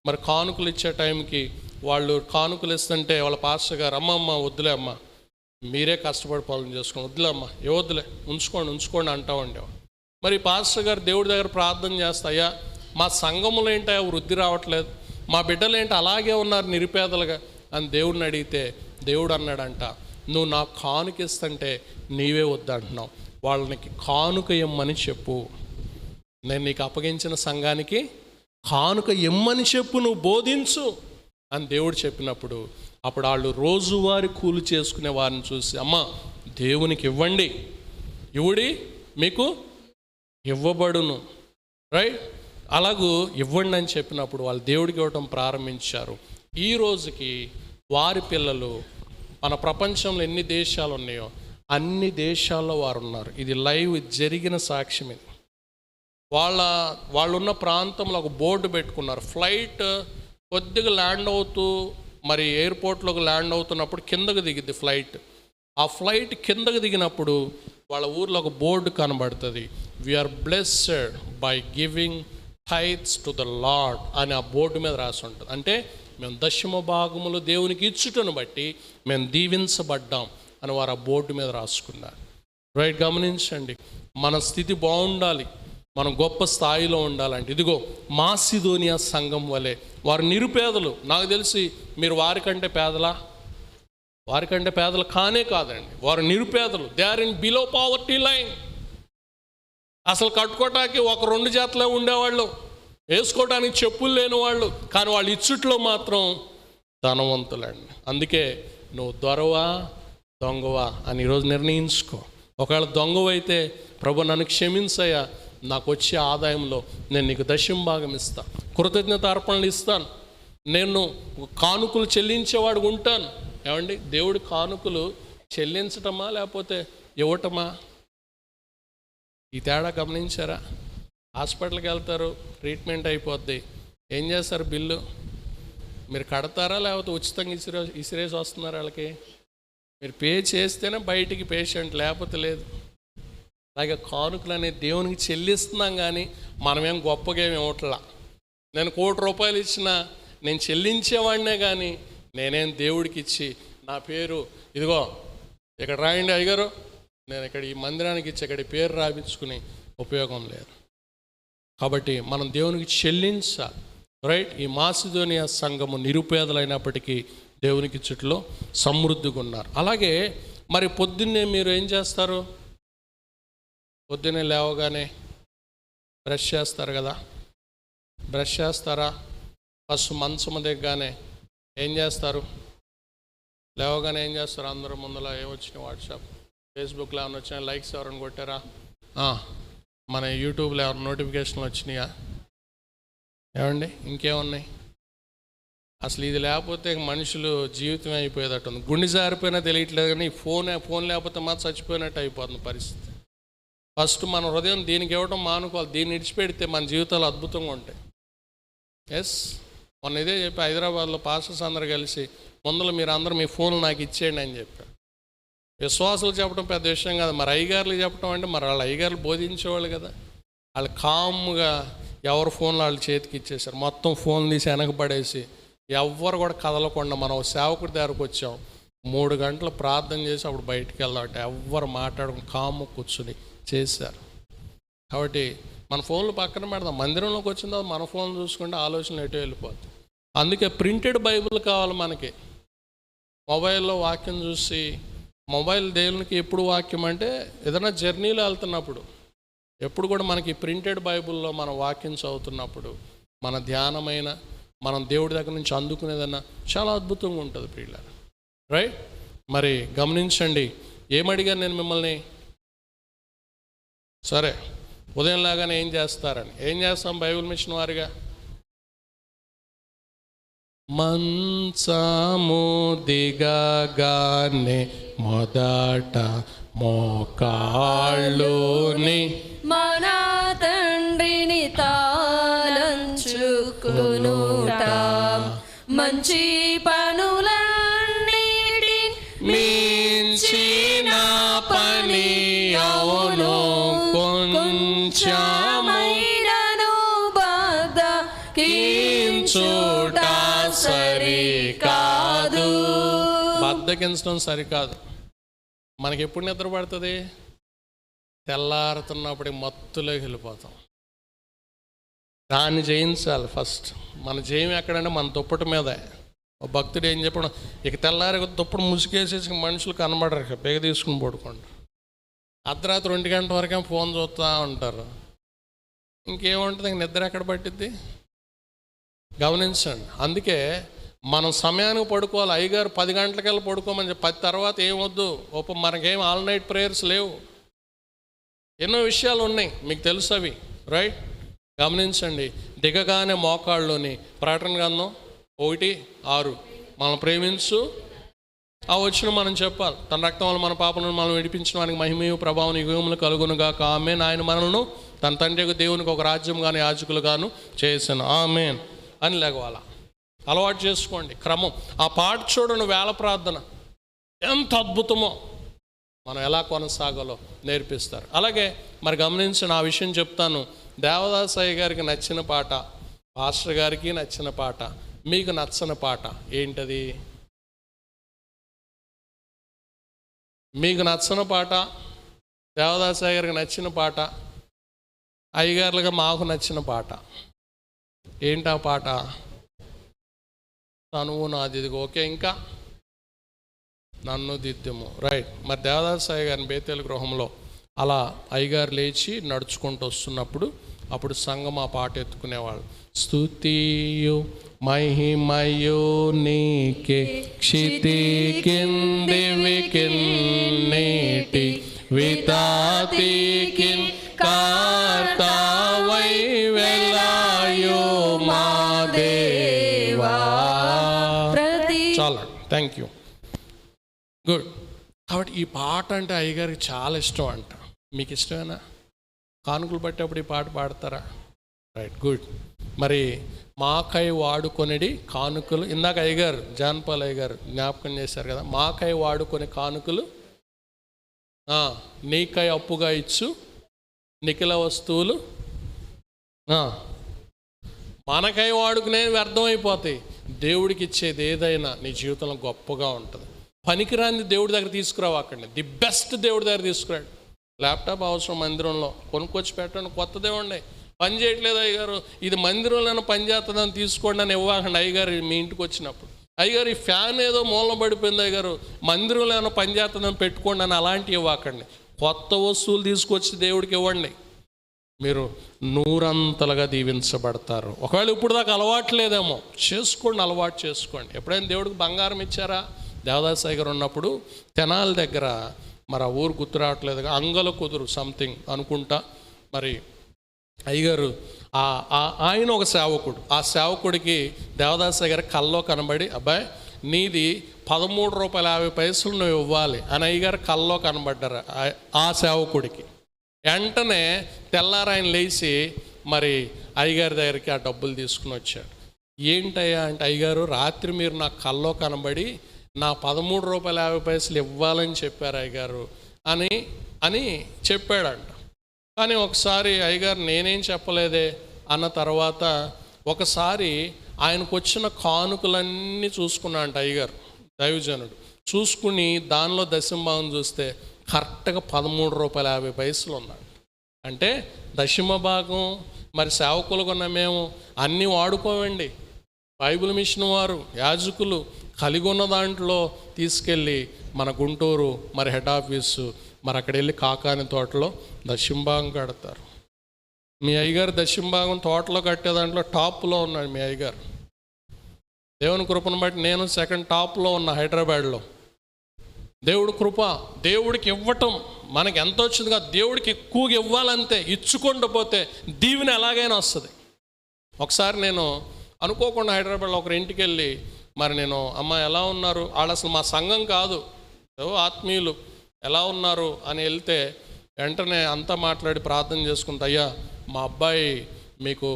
మరి కానుకలు ఇచ్చే టైంకి వాళ్ళు కానుకలు ఇస్తుంటే వాళ్ళ పాస్టర్ గారు, అమ్మమ్మ వద్దులే అమ్మ, మీరే కష్టపడి పనులు చేసుకోండి, వద్దులే అమ్మ, ఏ వద్దులే, ఉంచుకోండి అంటూ ఉండేవాడు. మరి పాస్టర్ గారు దేవుడి దగ్గర ప్రార్థన చేస్తా, అయ్యా మా సంఘములు ఏంటో వృద్ధి రావట్లేదు, మా బిడ్డలు ఏంటి అలాగే ఉన్నారు నిరుపేదలుగా అని దేవుడిని అడిగితే దేవుడు అన్నాడంట, నువ్వు నాకు కానుక ఇస్తుంటే నీవే వద్దంటున్నావు, వాళ్ళకి కానుక ఇమ్మని చెప్పు, నేను నీకు అప్పగించిన సంఘానికి కానుక ఇమ్మని చెప్పు, నువ్వు బోధించు అని దేవుడు చెప్పినప్పుడు అప్పుడు వాళ్ళు రోజువారి కూలి చేసుకునే వారిని చూసి, అమ్మ దేవునికి ఇవ్వండి, ఇవుడి మీకు ఇవ్వబడును. రైట్. అలాగూ ఇవ్వండి అని చెప్పినప్పుడు వాళ్ళు దేవుడికి ఇవ్వటం ప్రారంభించారు. ఈ రోజుకి వారి పిల్లలు మన ప్రపంచంలో ఎన్ని దేశాలు ఉన్నాయో అన్ని దేశాల్లో వారు ఉన్నారు. ఇది లైవ్ జరిగిన సాక్ష్యం. ఇది వాళ్ళున్న ప్రాంతంలో ఒక బోర్డు పెట్టుకున్నారు. ఫ్లైట్ కొద్దిగా ల్యాండ్ అవుతూ మరి ఎయిర్పోర్ట్లోకి ల్యాండ్ అవుతున్నప్పుడు కిందకు దిగిద్ది ఫ్లైట్. ఆ ఫ్లైట్ కిందకు దిగినప్పుడు వాళ్ళ ఊర్లో ఒక బోర్డు కనబడుతుంది, we are blessed by giving tithes to the lord అని ఆ బోర్డు మీద రాసి ఉంటుంది. అంటే మేము దశమ భాగములు దేవునికి ఇచ్చుటను బట్టి మేము దీవించబడ్డాం అని వారు ఆ బోర్డు మీద రాసుకున్నారు. రైట్. గమనించండి, మన స్థితి బాగుండాలి, మనం గొప్ప స్థాయిలో ఉండాలంటే ఇదిగో మాసిదోనియా సంఘం వలె వారు నిరుపేదలు. నాకు తెలిసి మీరు వారికంటే పేదలు కానే కాదండి, వారు నిరుపేదలు. They are in below poverty line. అసలు కట్టుకోవటానికి ఒక 2 జతలే ఉండేవాళ్ళు, వేసుకోవడానికి చెప్పులు లేని వాళ్ళు, కానీ వాళ్ళు ఇచ్చుట్లో మాత్రం ధనవంతులండి. అందుకే నువ్వు దొరవా దొంగవా అని ఈరోజు నిర్ణయించుకో. ఒకవేళ దొంగవైతే, ప్రభు నన్ను క్షమించయ్యా, నాకు వచ్చే ఆదాయంలో నేను నీకు దశమ భాగం ఇస్తాను, కృతజ్ఞత అర్పణలు ఇస్తాను, నేను కానుకలు చెల్లించేవాడు ఉంటాను. ఏమండి, దేవుడి కానుకలు చెల్లించటమా లేకపోతే ఇవ్వటమా? ఈ తేడా గమనించారా? హాస్పిటల్కి వెళ్తారు, ట్రీట్మెంట్ అయిపోద్ది, ఏం చేస్తారు? బిల్లు మీరు కడతారా లేకపోతే ఉచితంగా ఇసిరేసి వస్తున్నారు వాళ్ళకి? మీరు పే చేస్తేనే బయటికి పేషెంట్, లేకపోతే లేదు. అలాగే కానుకలు అనేది దేవునికి చెల్లిస్తున్నాం, కానీ మనమేం గొప్పగా ఏమి ఇవ్వట్లా. నేను ₹1,00,000 ఇచ్చినా నేను చెల్లించేవాడినే, కానీ నేనేం దేవుడికి ఇచ్చి నా పేరు ఇదిగో ఇక్కడ రాయండి అయ్యగారు, నేను ఇక్కడ ఈ మందిరానికి ఇచ్చి ఇక్కడ పేరు రాయించుకుని ఉపయోగం లేదు. కాబట్టి మనం దేవునికి చెల్లించాలి. రైట్. ఈ మాసిదోనియా సంఘము నిరుపేదలైనప్పటికీ దేవునికి చుట్టూ సమృద్ధిగా ఉన్నారు. అలాగే మరి పొద్దున్నే మీరు ఏం చేస్తారు? పొద్దున్నే లేవగానే బ్రష్ చేస్తారు కదా, బ్రష్ చేస్తారా? ఫస్ట్ మంచం దిగ్గానే ఏం చేస్తారు? లేవగానే ఏం చేస్తారు? అందరూ ముందులా ఏమొచ్చినాయి, వాట్సాప్ ఫేస్బుక్లో ఏమైనా వచ్చినాయి, లైక్స్ ఎవరైనా కొట్టారా, మన యూట్యూబ్లో ఎవరైనా నోటిఫికేషన్లు వచ్చినాయా, ఏమండి ఇంకేమున్నాయి? అసలు ఇది లేకపోతే మనుషులు జీవితం అయిపోయేటట్టుంది. గుండె జారిపోయినా తెలియట్లేదు, కానీ ఫోన్ లేకపోతే మాత్రం చచ్చిపోయినట్టు అయిపోతుంది పరిస్థితి. ఫస్ట్ మన హృదయం దీనికి ఇవ్వడం మానుకోవాలి. దీన్ని విడిచిపెడితే మన జీవితాలు అద్భుతంగా ఉంటాయి. ఎస్, మొన్న ఇదే చెప్పి హైదరాబాద్లో పాస్టర్స్ అందరూ కలిసి ముందర మీరు అందరూ మీ ఫోన్లు నాకు ఇచ్చేయండి అని చెప్పారు. విశ్వాసులు చెప్పడం పెద్ద విషయం కాదు, మరి అయ్యగారులు చెప్పడం అంటే మరి వాళ్ళ అయ్యగారులు బోధించేవాళ్ళు కదా. వాళ్ళు కామ్గా ఎవరి ఫోన్లు వాళ్ళ చేతికి ఇచ్చేసారు. మొత్తం ఫోన్ తీసి వెనకబడేసి ఎవ్వరు కూడా కదలకుండా మనం సేవకుడి దగ్గరకు వచ్చాం, 3 గంటలు ప్రార్థన చేసి అప్పుడు బయటికి వెళ్దామంటే ఎవ్వరు మాట్లాడకుండా కామ్గా కూర్చుని చేశారు. కాబట్టి మన ఫోన్లు పక్కన పెడదాం, మందిరంలోకి వచ్చిన తర్వాత మన ఫోన్ చూసుకుంటే ఆలోచనలు ఎటు వెళ్ళిపోతాయి. అందుకే ప్రింటెడ్ బైబిల్ కావాలి మనకి. మొబైల్లో వాక్యం చూసి, మొబైల్ దేవునికి ఎప్పుడు వాక్యం అంటే ఏదైనా జర్నీలో వెళ్తున్నప్పుడు, ఎప్పుడు కూడా మనకి ప్రింటెడ్ బైబిల్లో మన వాక్యం చదువుతున్నప్పుడు మన ధ్యానమైన మనం దేవుడి దగ్గర నుంచి అందుకునేదన్నా చాలా అద్భుతంగా ఉంటుంది ప్రియులారా. రైట్. మరి గమనించండి, ఏమడిగాను నేను మిమ్మల్ని? సరే, ఉదయం లాగానే ఏం చేస్తారని. ఏం చేస్తాం బైబిల్ మిషన్ వారిగా? మంచము దిగగానే మొదట మోకాళ్ళుని మన తండ్రిని తాళంచుకునుట మంచి పనులన్నిటి మించిన పని అవును, కొంచెమైనను బద్దకించుట సరికాదు. బద్దకించడం సరికాదు. మనకి ఎప్పుడు నిద్ర పడుతుంది? తెల్లారుతున్నప్పుడు మత్తులోకి వెళ్ళిపోతాం. దాన్ని జయించాలి ఫస్ట్. మన జయం ఎక్కడంటే మన దుప్పటి మీదే. ఒక భక్తుడు ఏం చెప్పడం, ఇక తెల్లారి దుప్పటి ముసుగేసేసి మనుషులు కనబడరు, బేగ తీసుకుని పడుకోండి. అర్ధరాత్రి 2 గంటల వరకే ఫోన్ చూస్తూ ఉంటారు. ఇంకేముంటుంది? ఇంక నిద్ర ఎక్కడ పట్టిద్ది? గమనించండి. అందుకే మనం సమయానికి పడుకోవాలి. అయ్యగారు 10 గంటలకల్లా పడుకోమని చెప్పి 10 తర్వాత ఏమొద్దు. మనకేం ఆల్ నైట్ ప్రేయర్స్ లేవు. ఎన్నో విషయాలు ఉన్నాయి, మీకు తెలుసు అవి, రైట్? గమనించండి. దిగగానే మోకాళ్ళలోని ప్రకటన గ్రంథం 1:6 మనం ప్రేమించు ఆ వచ్చిన మనం చెప్పాలి. తన రక్తం వల్ల మన పాపలను మనం విడిపించిన వానికి మహిమయు ప్రభావం యుగములు కలుగునుగాక ఆమేన్. ఆయన మనలను తన తండ్రి దేవునికి ఒక రాజ్యం కానీ యాజకులు గాను చేశాను ఆమేన్ అని లేగవాల. అలవాటు చేసుకోండి క్రమం. ఆ పాట చూడండి, వేళ ప్రార్థన ఎంత అద్భుతమో, మనం ఎలా కొనసాగాలో నేర్పిస్తారు. అలాగే మరి గమనించిన ఆ విషయం చెప్తాను. దేవదాసయ్య గారికి నచ్చిన పాట, పాస్టర్ గారికి నచ్చిన పాట, మీకు నచ్చని పాట ఏంటది? మీకు నచ్చిన పాట, దేవదాసయ్య గారికి నచ్చిన పాట, అయ్యగారులుగా మాకు నచ్చిన పాట ఏంటి? ఆ పాట తనువు నాది. ఓకే, ఇంకా నన్ను దిద్దుము, రైట్. మరి దేవదాసయ్య గారిని బేతేలు గృహంలో అలా అయ్యగారు లేచి నడుచుకుంటూ వస్తున్నప్పుడు అప్పుడు సంఘం ఆ పాట ఎత్తుకునేవాళ్ళు. స్తుతియు మహిమయు నీకే క్షితి కిందివి కిన్నీటి వితాతికి కార్తావై వెలాయో మా దేవా. చాలా థ్యాంక్ యూ, గుడ్. కాబట్టి ఈ పాట అంటే అయ్యగారికి చాలా ఇష్టం అంట. మీకు ఇష్టమేనా? కానుకలు పట్టేప్పుడు ఈ పాట పాడతారా? Right, good. మరి మాకై వాడుకొనిడి కానుకలు, ఇందాక అయ్యగారు జాన్పాల్ అయ్యగారు జ్ఞాపకం చేశారు కదా, మాకై వాడుకొని కానుకలు నీకై అప్పుగా ఇచ్చు నిఖిల వస్తువులు మనకై వాడుకునేవి వ్యర్థమైపోతాయి. దేవుడికి ఇచ్చేది ఏదైనా నీ జీవితంలో గొప్పగా ఉంటుంది. పనికిరాని దేవుడి దగ్గర తీసుకురావాకండి, ది బెస్ట్ దేవుడి దగ్గర తీసుకురండి. ల్యాప్టాప్ అవసరం మందిరంలో, కొనుక్కొచ్చి పెట్టండి. కొత్త దేవుండి, పని చేయట్లేదు అయ్యగారు, ఇది మందిరంలోనే పని చేస్తుందని తీసుకోండి అని ఇవ్వకండి. అయ్యగారు మీ ఇంటికి వచ్చినప్పుడు, అయ్యగారు ఈ ఫ్యాన్ ఏదో మూలన పడిపోయింది అయ్యగారు, మందిరంలో ఏమైనా పని చేస్తుందని పెట్టుకోండి అని అలాంటివి ఇవ్వకండి. కొత్త వస్తువులు తీసుకొచ్చి దేవుడికి ఇవ్వండి, మీరు 100 దీవించబడతారు. ఒకవేళ ఇప్పుడు దాకా అలవాటు లేదేమో, చేసుకోండి, అలవాటు చేసుకోండి. ఎప్పుడైనా దేవుడికి బంగారం ఇచ్చారా? దేవదాసయ్య గారు ఉన్నప్పుడు తెనాలి దగ్గర, మరి ఆ ఊరు గుర్తు రావట్లేదు, అంగల కుదురు సంథింగ్ అనుకుంటా. మరి అయ్యగారు ఆయన ఒక సేవకుడు, ఆ సేవకుడికి దేవదాసయ్య గారి కల్లో కనబడి, అబ్బాయి నీది $13.50 నువ్వు ఇవ్వాలి అని అయ్యగారు కల్లో కనబడ్డారు ఆ సేవకుడికి. వెంటనే తెల్లారి ఆయన లేచి మరి అయ్యగారి దగ్గరికి ఆ డబ్బులు తీసుకుని వచ్చాడు. ఏంటయ్యా అంటే, అయ్యగారు రాత్రి మీరు నా కల్లో కనబడి నా $13.50 ఇవ్వాలని చెప్పారు అయ్యగారు అని చెప్పాడంట. కానీ ఒకసారి అయ్యగారు నేనేం చెప్పలేదే అన్న తర్వాత ఒకసారి ఆయనకు వచ్చిన కానుకలన్నీ చూసుకున్నా అంట అయ్యగారు, దైవజనుడు చూసుకుని దానిలో దశమభాగం చూస్తే కరెక్ట్గా $13.50 ఉన్నాడు. అంటే దశమ భాగం మరి సేవకులు కొన్న మేము అన్నీ వాడుకోవండి. బైబిల్ మిషన్ వారు యాజకులు కలిగి ఉన్న దాంట్లో తీసుకెళ్ళి మన గుంటూరు మరి హెడ్ ఆఫీసు, మరి అక్కడ వెళ్ళి కాకాని తోటలో దశమభాగం కడతారు. మీ అయ్యగారు దశమభాగం తోటలో కట్టే దాంట్లో టాప్లో ఉన్నాడు మీ అయ్యగారు. దేవుని కృపను బట్టి నేను సెకండ్ టాప్లో ఉన్నా హైదరాబాద్లో. దేవుడు కృప, దేవుడికి ఇవ్వటం మనకి ఎంత వచ్చింది కాదు, దేవుడికి ఎక్కువగా ఇవ్వాలంతే. ఇచ్చుకుంటూ పోతే దీవెన ఎలాగైనా వస్తుంది. ఒకసారి నేను అనుకోకుండా హైదరాబాద్లో ఒకరి ఇంటికి వెళ్ళి, మరి నేను అమ్మ ఎలా ఉన్నారు, వాళ్ళు అసలు మా సంఘం కాదు, ఆత్మీయులు, ఎలా ఉన్నారు అని వెళ్తే వెంటనే అంతా మాట్లాడి ప్రార్థన చేసుకుంటా, అయ్యా మా అబ్బాయి మీకు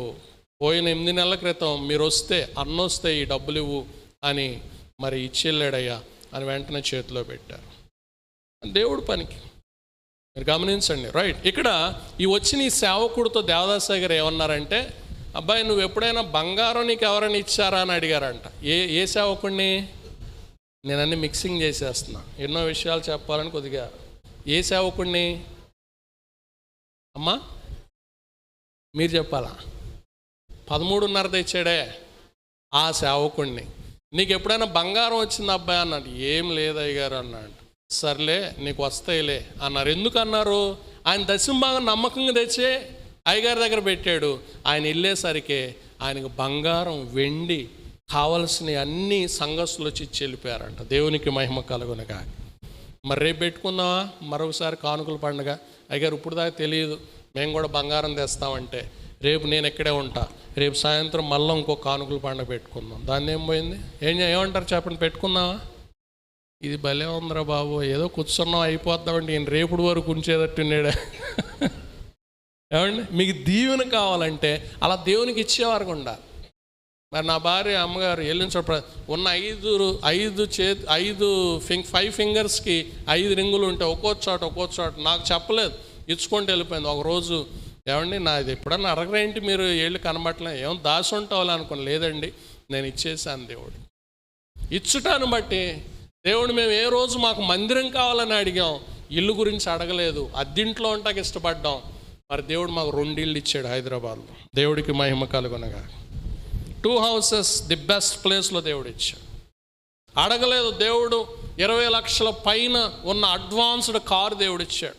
పోయిన 8 నెలల క్రితం మీరు వస్తే అన్నొస్తే ఈ డబ్బులు ఇవ్వు అని మరి ఇచ్చి వెళ్ళాడయ్యా అని వెంటనే చేతిలో పెట్టారు. దేవుడు పనికి మీరు గమనించండి. రైట్, ఇక్కడ ఈ వచ్చిన ఈ సేవకుడితో దేవదాస్ గారు ఏమన్నారంటే, అబ్బాయి నువ్వు ఎప్పుడైనా బంగారం నీకు ఎవరైనా ఇచ్చారా అని అడిగారంట. ఏ సేవకుడిని? నేను అన్ని మిక్సింగ్ చేసేస్తున్నా, ఎన్నో విషయాలు చెప్పాలని కొద్దిగా. ఏ సేవకుడిని అమ్మా మీరు చెప్పాలా? 13.5 తెచ్చాడే ఆ సేవకుడిని. నీకు ఎప్పుడైనా బంగారం వచ్చింది అబ్బాయి అన్నాడు. ఏం లేదు అయ్యగారు అన్నాడు. సర్లే నీకు వస్తాయిలే అన్నారు. ఎందుకు అన్నారు? ఆయన దశంభాగం నమ్మకంగా తెచ్చే అయ్యగారి దగ్గర పెట్టాడు. ఆయన వెళ్ళేసరికి ఆయనకు బంగారం, వెండి కావలసిన అన్ని సంఘస్థులు వచ్చి ఇచ్చి వెళ్ళిపోయారంట. దేవునికి మహిమ కలుగునగా. మరి రేపు పెట్టుకుందామా మరొకసారి కానుకల పండుగ? అయ్యగారు ఇప్పుడు దాకా తెలియదు, మేము కూడా బంగారం తెస్తామంటే రేపు నేను ఎక్కడే ఉంటా, రేపు సాయంత్రం మళ్ళీ ఇంకో కానుకల పండుగ పెట్టుకుందాం. దాన్ని ఏం పోయింది? ఏమంటారు చెప్పండి, పెట్టుకుందామా? ఇది భలే ఉందిరా బాబు, ఏదో కూర్చున్నాం అయిపోద్దామంటే ఈయన రేపుడు వరకు ఉంచేదట్టున్నాడా? ఏమండి, మీకు దీవెన కావాలంటే అలా దేవునికి ఇచ్చేవారు ఉండాలి. మరి నా భార్య అమ్మగారు వెళ్ళిన చోట ఉన్న 5 ఫింగర్స్కి 5 రింగులు ఉంటాయి, ఒక్కో చోట నాకు చెప్పలేదు, ఇచ్చుకుంటూ వెళ్ళిపోయింది. ఒకరోజు ఏమండి నాది ఎప్పుడన్నా అడగరేంటి మీరు ఏళ్ళు కనబట్టలే, ఏమో దాసి ఉంటావాలి అనుకోండి. లేదండి నేను ఇచ్చేసాను. దేవుడు ఇచ్చుటాన్ని బట్టి దేవుడు మేము ఏ రోజు మాకు మందిరం కావాలని అడిగాం, ఇల్లు గురించి అడగలేదు, అద్దింట్లో ఉంటాకి ఇష్టపడ్డాం. మరి దేవుడు మాకు 2 ఇళ్ళు ఇచ్చాడు హైదరాబాద్లో. దేవుడికి మహిమ కలుగునగా. 2 houses ది బెస్ట్ ప్లేస్లో దేవుడు ఇచ్చాడు. అడగలేదు. దేవుడు 20 లక్షల పైన ఉన్న అడ్వాన్స్డ్ కారు దేవుడు ఇచ్చాడు.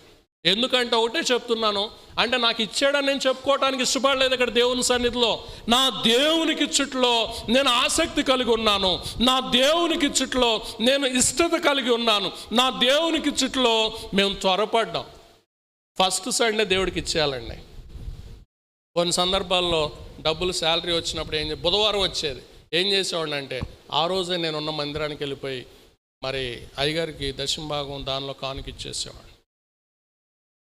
ఎందుకంటే ఒకటే చెప్తున్నాను, అంటే నాకు ఇచ్చాడని నేను చెప్పుకోవడానికి ఇష్టపడలేదు. ఇక్కడ దేవుని సన్నిధిలో నా దేవునికి ఇచ్చుట్లో నేను ఆసక్తి కలిగి ఉన్నాను, నా దేవునికి ఇచ్చుట్లో నేను ఇష్టత కలిగి ఉన్నాను, నా దేవునికి ఇచ్చుట్లో మేము త్వరపడ్డాం. ఫస్ట్ సండే దేవుడికి ఇచ్చేయాలండి. కొన్ని సందర్భాల్లో డబ్బులు శాలరీ వచ్చినప్పుడు బుధవారం వచ్చేది, ఏం చేసేవాడిని అంటే ఆ రోజే నేనున్న మందిరానికి వెళ్ళిపోయి మరి అయ్యగారికి దశంభాగం దానిలో కానుక ఇచ్చేసేవాడిని.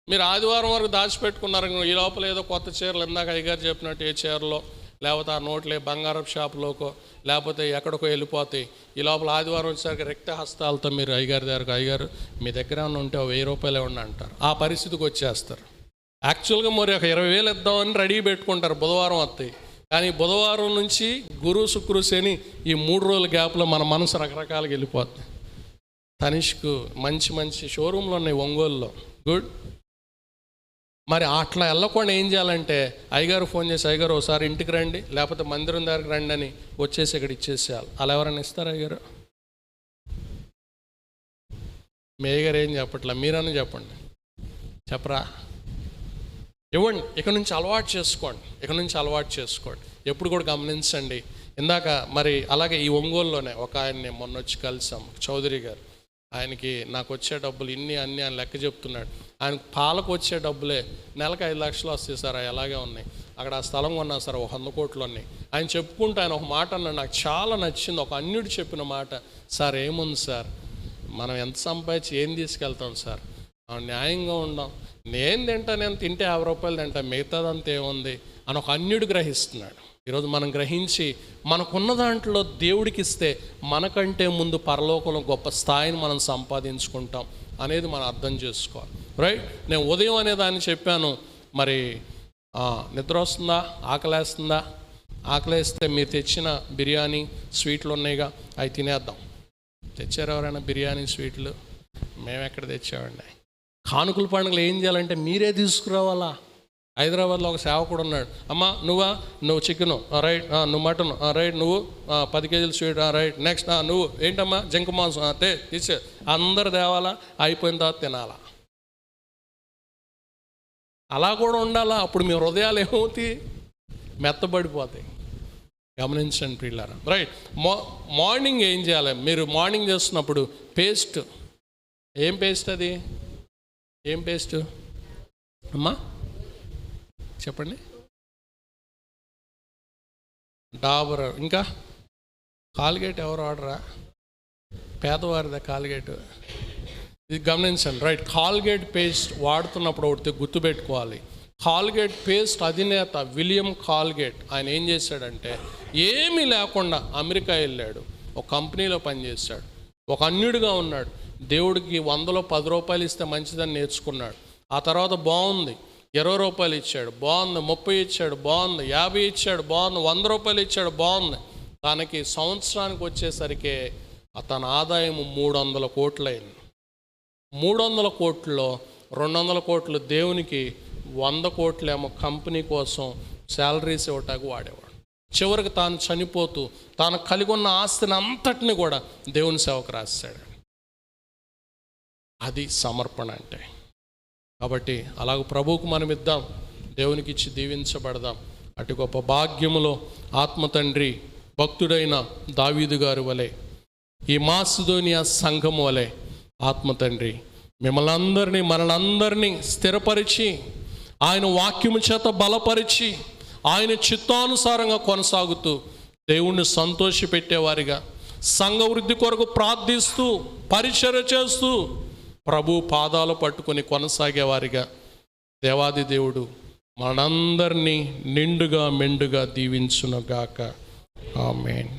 మీరు ఆదివారం వరకు దాచిపెట్టుకున్నారు, ఈ లోపల ఏదో కొత్త చీరలు ఇందాక అయ్యగారు చెప్పినట్టు ఏ చీరలో, లేకపోతే ఆ నోట్లే బంగారపు షాపులోకో, లేకపోతే ఎక్కడికో వెళ్ళిపోతాయి. ఈ లోపల ఆదివారం వచ్చేసరికి రక్త హస్తాలతో మీరు అయ్యగారి దగ్గరకు, అయ్యగారు మీ దగ్గర ఏమన్నా ఉంటే 1000 రూపాయలు ఇవ్వండి అంటారు. ఆ పరిస్థితికి వచ్చేస్తారు. యాక్చువల్గా మరి ఒక 20,000 ఇద్దామని రెడీ పెట్టుకుంటారు, బుధవారం వస్తాయి. కానీ బుధవారం నుంచి గురు, శుక్రు, శని ఈ 3 రోజుల గ్యాప్లో మన మనసు రకరకాలుగా వెళ్ళిపోతుంది. తనిష్కు మంచి షోరూంలు ఉన్నాయి ఒంగోలులో, గుడ్. మరి అట్లా వెళ్ళకుండా ఏం చేయాలంటే అయ్యగారు ఫోన్ చేసి, అయ్యగారు ఒకసారి ఇంటికి రండి, లేకపోతే మందిరం దగ్గరికి రండి అని వచ్చేసి ఇక్కడ ఇచ్చేసేయాలి. అలా ఎవరైనా ఇస్తారా అయ్యగారు? మీ అయ్యగారు ఏం చెప్పట్లా, మీరన్నా చెప్పండి, చెప్పరా? ఇవ్వండి. ఇక నుంచి అలవాటు చేసుకోండి. ఎప్పుడు కూడా గమనించండి. ఇందాక మరి అలాగే ఈ ఒంగోలులోనే ఒక ఆయన్ని మొన్న వచ్చి కలిసాం, చౌదరి గారు. ఆయనకి నాకు వచ్చే డబ్బులు ఇన్ని అన్ని అని లెక్క చెప్తున్నాడు. ఆయనకు పాలకు వచ్చే డబ్బులే నెలకు 5 లక్షలు వస్తాయి సార్, అలాగే ఉన్నాయి. అక్కడ ఆ స్థలం కొన్నా సార్ 100 కోట్లు ఉన్నాయి. ఆయన చెప్పుకుంటూ ఆయన ఒక మాట అన్నాడు, నాకు చాలా నచ్చింది. ఒక అన్యుడు చెప్పిన మాట, సార్ ఏముంది సార్, మనం ఎంత సంపాదించి ఏం తీసుకెళ్తాం సార్, న్యాయంగా ఉందాం, నేను తింటే 50 రూపాయలు తింటా, మిగతాదంతా ఏముంది అని ఒక అన్యుడు గ్రహిస్తున్నాడు. ఈరోజు మనం గ్రహించి మనకున్న దాంట్లో దేవుడికి ఇస్తే మనకంటే ముందు పరలోకంలో గొప్ప స్థాయిని మనం సంపాదించుకుంటాం అనేది మనం అర్థం చేసుకోవాలి. రైట్, నేను ఉదయం అనే దాన్ని చెప్పాను. మరి నిద్ర వస్తుందా, ఆకలేస్తుందా? ఆకలేస్తే మీరు తెచ్చిన బిర్యానీ స్వీట్లు ఉన్నాయిగా, అవి తినేద్దాం. తెచ్చారు ఎవరైనా బిర్యానీ స్వీట్లు? మేము ఎక్కడ తెచ్చామండి? కానుకల పండుగలు ఏం చేయాలంటే మీరే తీసుకురావాలా. హైదరాబాద్లో ఒక సేవకుడు ఉన్నాడు, అమ్మా నువ్వు చికెను రైట్, నువ్వు మటన్ రైట్, నువ్వు 10 కేజీలు స్వీట్ రైట్, నెక్స్ట్ నువ్వు ఏంటమ్మా జంక మాంసం తీసే, అందరు తేవాలా, అయిపోయిన తర్వాత తినాలా. అలా కూడా ఉండాలా. అప్పుడు మీ హృదయాలు ఏమవుతాయి? మెత్తబడిపోతాయి. గమనించండి పిల్లరా. రైట్, మార్నింగ్ ఏం చేయాలి? మీరు మార్నింగ్ చేస్తున్నప్పుడు పేస్ట్ ఏం పేస్ట్ అది? ఏం పేస్ట్ అమ్మా చెప్పండి? డాబర్. ఇంకా కాల్గేట్ ఎవరు ఆర్డరా? పేదవారిదా కాల్గేట్? ఇది గమనించండి, రైట్? కాల్గేట్ పేస్ట్ వాడుతున్నప్పుడు ఒకటి గుర్తుపెట్టుకోవాలి. కాల్గేట్ పేస్ట్ అధినేత విలియం కాల్గేట్, ఆయన ఏం చేశాడంటే ఏమీ లేకుండా అమెరికా వెళ్ళాడు, ఒక కంపెనీలో పనిచేశాడు, ఒక అన్యుడిగా ఉన్నాడు. దేవుడికి 100లో 10 రూపాయలు ఇస్తే మంచిదని నేర్చుకున్నాడు. ఆ తర్వాత బాగుంది, 20 రూపాయలు ఇచ్చాడు, బాగుంది, 30 ఇచ్చాడు, బాగుంది, 50 ఇచ్చాడు, బాగుంది, 100 రూపాయలు ఇచ్చాడు, బాగుంది. తనకి సంవత్సరానికి వచ్చేసరికి తన ఆదాయం 300 కోట్లు అయింది. 300 కోట్లలో 200 కోట్లు దేవునికి, 100 కోట్లేమో కంపెనీ కోసం శాలరీస్ ఇవ్వటానికి వాడేవాడు. చివరికి తాను చనిపోతూ తాను కలిగి ఉన్న ఆస్తిని అంతటిని కూడా దేవుని సేవకు రాశాడు. అది సమర్పణ అంటే. కాబట్టి అలాగ ప్రభువుకు మనం ఇద్దాం, దేవునికి ఇచ్చి దీవించబడదాం. అటు గొప్ప భాగ్యములో ఆత్మతండ్రి భక్తుడైన దావీదు గారి వలె, ఈ మాసిదోనియా సంఘం వలె ఆత్మతండ్రి మిమ్మల్ని మనందరినీ స్థిరపరిచి, ఆయన వాక్యము చేత బలపరిచి, ఆయన చిత్తానుసారంగా కొనసాగుతూ దేవుణ్ణి సంతోషపెట్టేవారిగా, సంఘ వృద్ధి కొరకు ప్రార్థిస్తూ పరిచర్య చేస్తూ ప్రభు పాదాలు పట్టుకొని కొనసాగేవారిగా దేవాది దేవుడు మనందరినీ నిండుగా మెండుగా దీవించునుగాక. ఆమేన్.